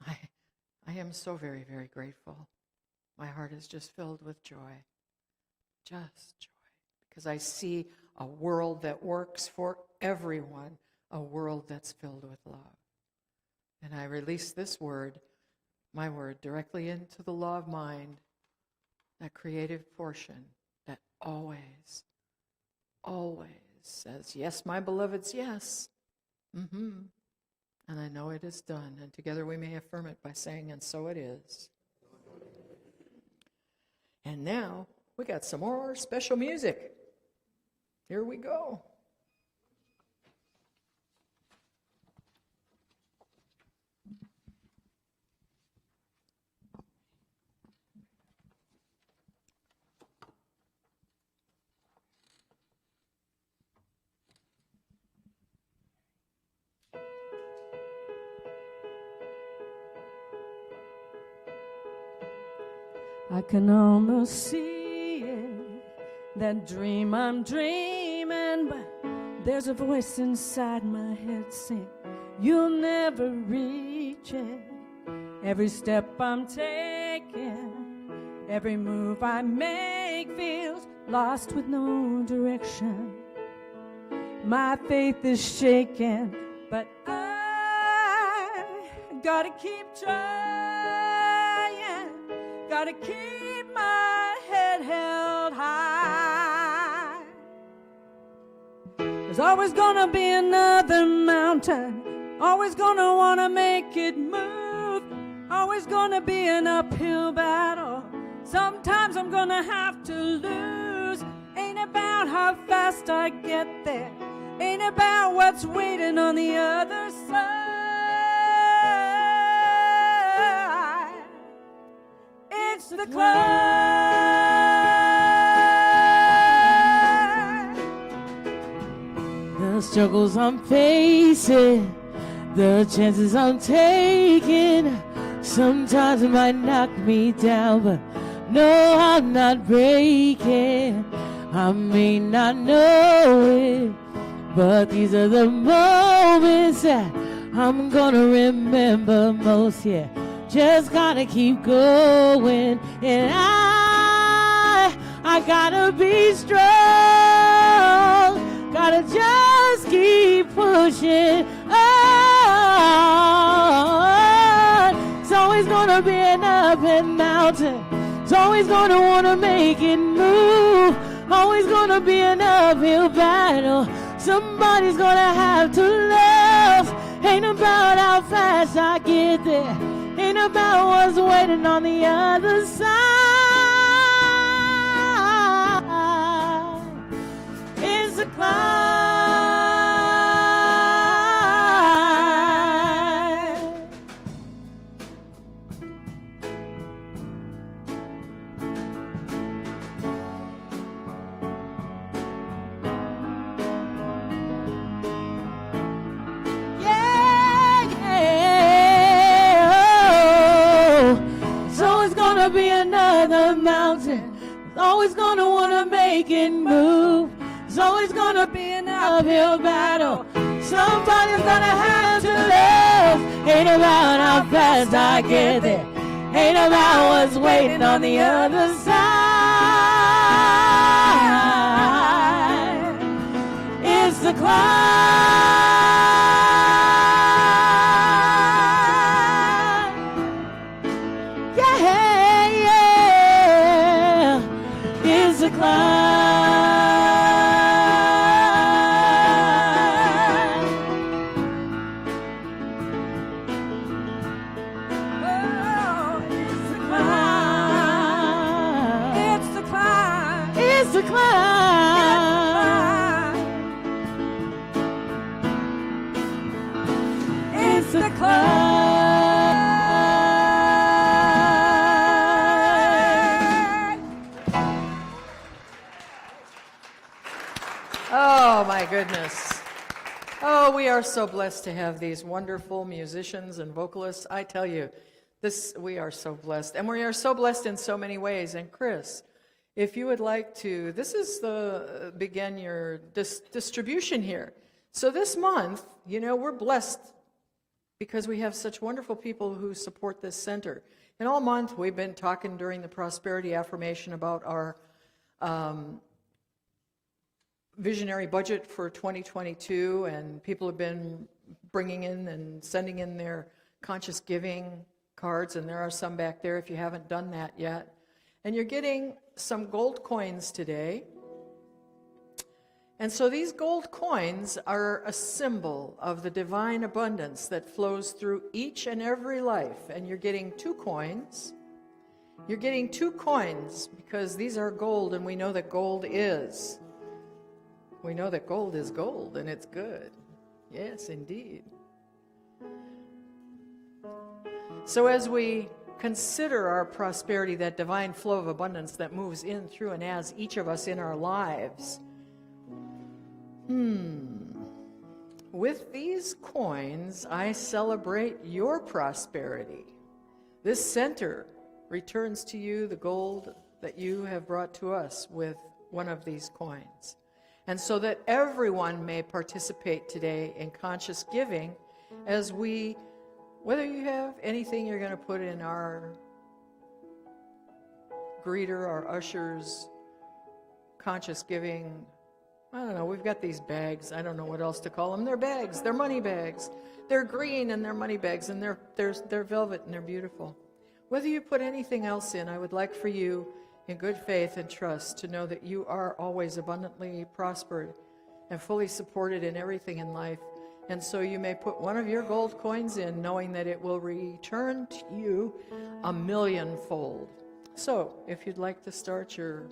I am so very, very grateful. My heart is just filled with joy. Just joy. Because I see a world that works for everyone, a world that's filled with love. And I release this word, my word, directly into the law of mind, that creative portion always, always says, yes, my beloveds, yes. Mm-hmm. And I know it is done. And together we may affirm it by saying, and so it is. And now we got some more special music. Here we go. I can almost see it, that dream I'm dreaming, but there's a voice inside my head saying, you'll never reach it. Every step I'm taking, every move I make feels lost with no direction. My faith is shaken, but I gotta keep trying. Gotta keep my head held high. There's always gonna be another mountain, always gonna wanna make it move, always gonna be an uphill battle. Sometimes I'm gonna have to lose. Ain't about how fast I get there, ain't about what's waiting on the other side. It's the climb. The struggles I'm facing, the chances I'm taking, sometimes it might knock me down, but no, I'm not breaking. I may not know it, but these are the moments that I'm gonna remember most, yeah. Just gotta keep going, and I gotta be strong, gotta just keep pushing on. It's always gonna be an uphill mountain, it's always gonna wanna make it move, always gonna be an uphill battle, somebody's gonna have to love. Ain't about how fast I get there, ain't about what's waiting on the other side. It's a climb. Be another mountain, it's always gonna wanna make it move, it's always gonna be an uphill battle, somebody's gonna have to love. Ain't about how fast I get there, ain't about what's waiting on the other side. It's the climb. Oh, my goodness. Oh, we are so blessed to have these wonderful musicians and vocalists. I tell you, we are so blessed. And we are so blessed in so many ways. And Chris, if you would like to, this is begin your distribution here. So this month, we're blessed because we have such wonderful people who support this center. And all month, we've been talking during the Prosperity Affirmation about our visionary budget for 2022, and people have been bringing in and sending in their conscious giving cards, and there are some back there if you haven't done that yet. And you're getting some gold coins today. And so these gold coins are a symbol of the divine abundance that flows through each and every life. And you're getting 2 coins. You're getting 2 coins because these are gold, and we know that gold is. We know that gold is gold, and it's good. Yes, indeed. So as we consider our prosperity, that divine flow of abundance that moves in, through, and as each of us in our lives, with these coins, I celebrate your prosperity. This center returns to you the gold that you have brought to us with one of these coins. And so that everyone may participate today in conscious giving as we, whether you have anything you're going to put in our greeter, our ushers, conscious giving, I don't know, we've got these bags. I don't know what else to call them. They're bags. They're money bags. They're green and they're money bags, and they're velvet and they're beautiful. Whether you put anything else in, I would like for you, in good faith and trust, to know that you are always abundantly prospered and fully supported in everything in life. And so you may put one of your gold coins in, knowing that it will return to you 1,000,000-fold. So if you'd like to start your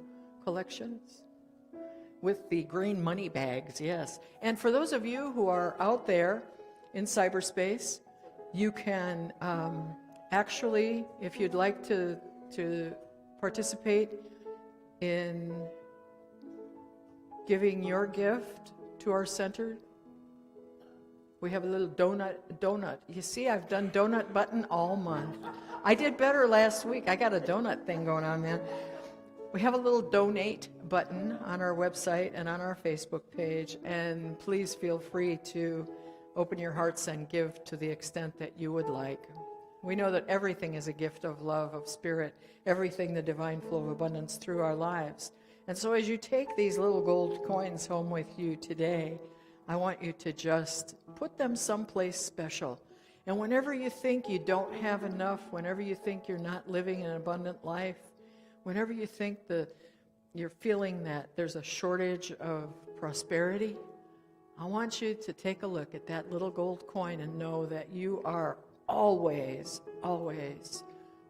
collections with the green money bags, yes. And for those of you who are out there in cyberspace, you can actually, if you'd like to participate in giving your gift to our center, we have a little donut. You see, I've done donut button all month. I did better last week. I got a donut thing going on, man. We have a little donate button on our website and on our Facebook page, and please feel free to open your hearts and give to the extent that you would like. We know that everything is a gift of love, of spirit, everything the divine flow of abundance through our lives. And so as you take these little gold coins home with you today, I want you to just put them someplace special. And whenever you think you don't have enough, whenever you think you're not living an abundant life, whenever you think that you're feeling that there's a shortage of prosperity, I want you to take a look at that little gold coin and know that you are always, always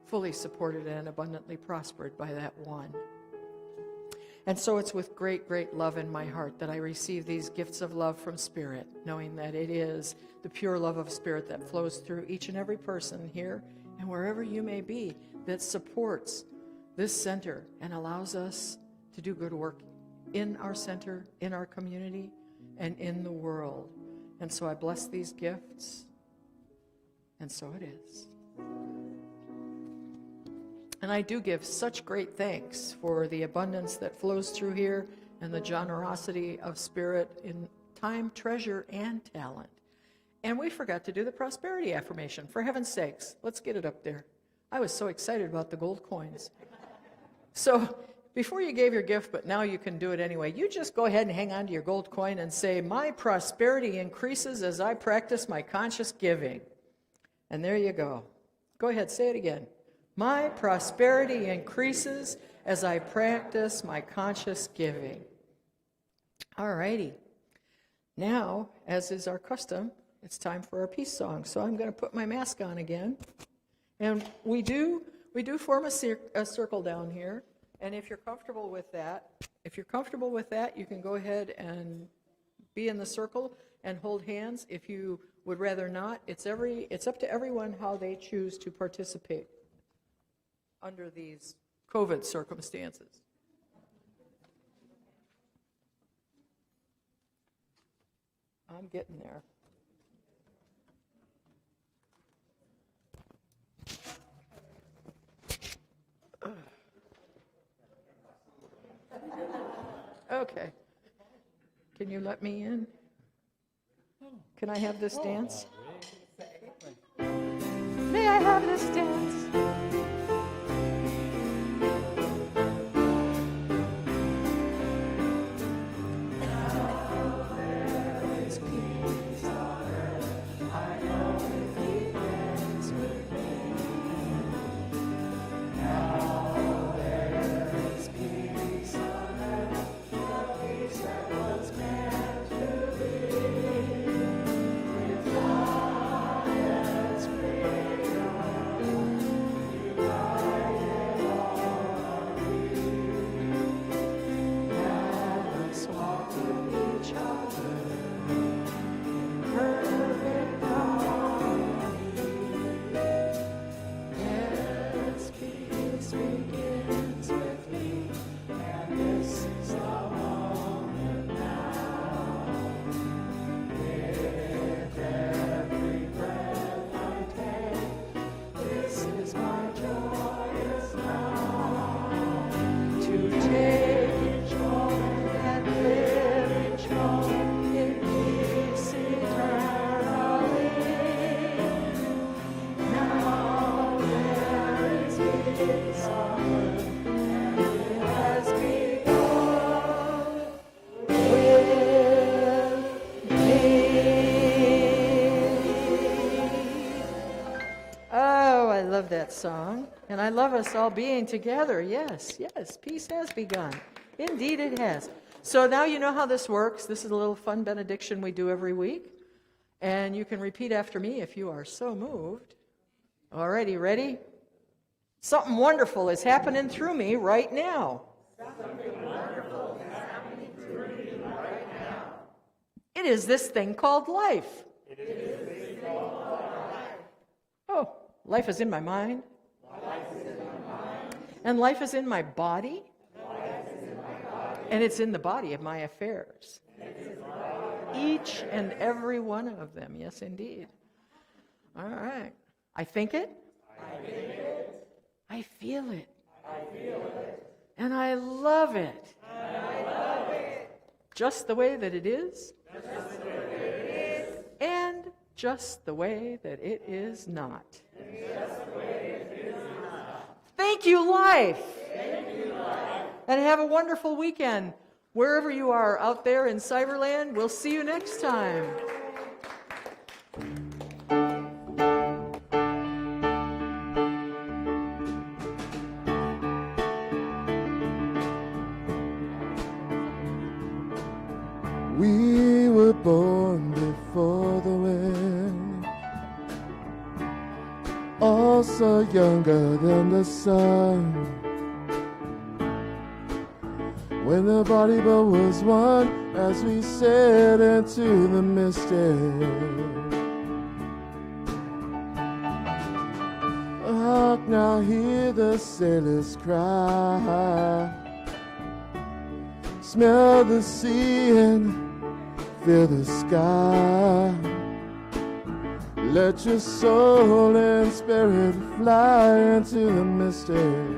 fully supported and abundantly prospered by that one. And so it's with great, great love in my heart that I receive these gifts of love from Spirit, knowing that it is the pure love of Spirit that flows through each and every person here and wherever you may be that supports this center and allows us to do good work in our center, in our community, and in the world. And so I bless these gifts, and so it is. And I do give such great thanks for the abundance that flows through here and the generosity of Spirit in time, treasure, and talent. And we forgot to do the prosperity affirmation. For heaven's sakes, let's get it up there. I was so excited about the gold coins. So before you gave your gift, but now you can do it anyway, you just go ahead and hang on to your gold coin and say, "My prosperity increases as I practice my conscious giving." And there you go. Go ahead, say it again. My prosperity increases as I practice my conscious giving. All righty. Now, as is our custom, it's time for our peace song. So I'm going to put my mask on again. And we do form a circle down here. And if you're comfortable with that, you can go ahead and be in the circle and hold hands. If you would rather not, it's up to everyone how they choose to participate under these COVID circumstances. I'm getting there. Okay. Can you let me in? Can I have this dance? May I have this dance? Peace that song, and I love us all being together. Yes, yes, peace has begun. Indeed it has. So now you know how this works. This is a little fun benediction we do every week, and you can repeat after me if you are so moved. Alrighty, ready? Something wonderful is happening through me right now. It is this thing called life. Oh, life is in my mind. And life is in my body. And it's in the body of my affairs. Each and every one of them. Yes, indeed. All right. I think it. I feel it. And I love it. Just the way that it is. And just the way that it is not. Thank you, life. And have a wonderful weekend. Wherever you are out there in Cyberland, we'll see you next time. We were born before the wind, also younger than the sun. When the body but was one, as we sailed into the mystic. Hark now, hear the sailors cry. Smell the sea and feel the sky. Let your soul and spirit fly into the mystic.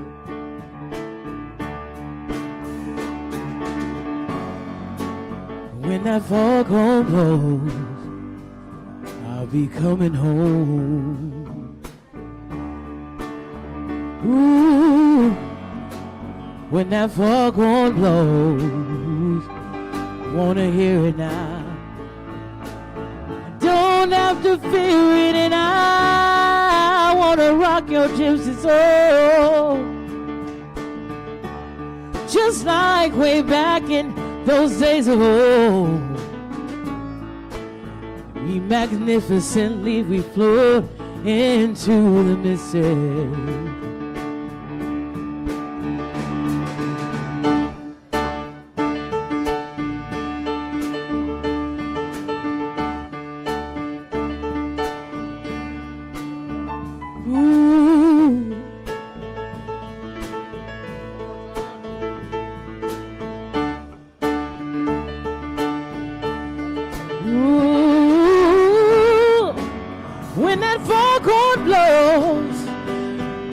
When that foghorn blows, I'll be coming home. Ooh, when that foghorn blows, wanna hear it now. Don't have to fear it, and I wanna rock your gypsy soul. Just like way back in those days of old. We magnificently we float into the mystic.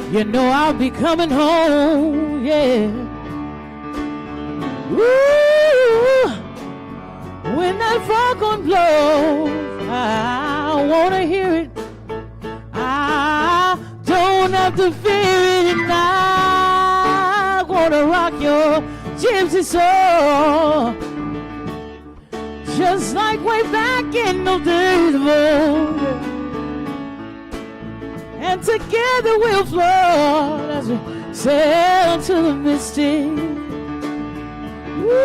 You know I'll be coming home, yeah. Ooh, when that foghorn blows, I wanna hear it. I don't have to fear it, and I wanna rock your gypsy soul, just like way back in those days of old. And together we'll float as we sail to the mystic. Woo!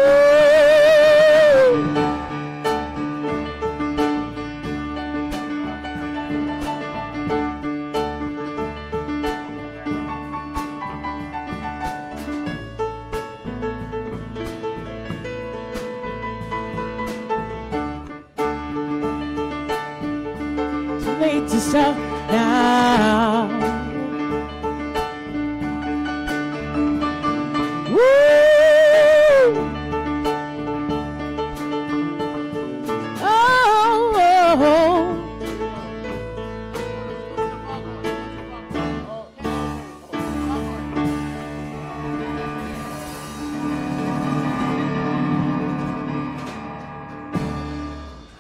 Too late to stop now. Woo! Oh, oh, oh.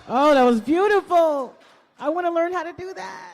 Oh, that was beautiful. I want to learn how to do that.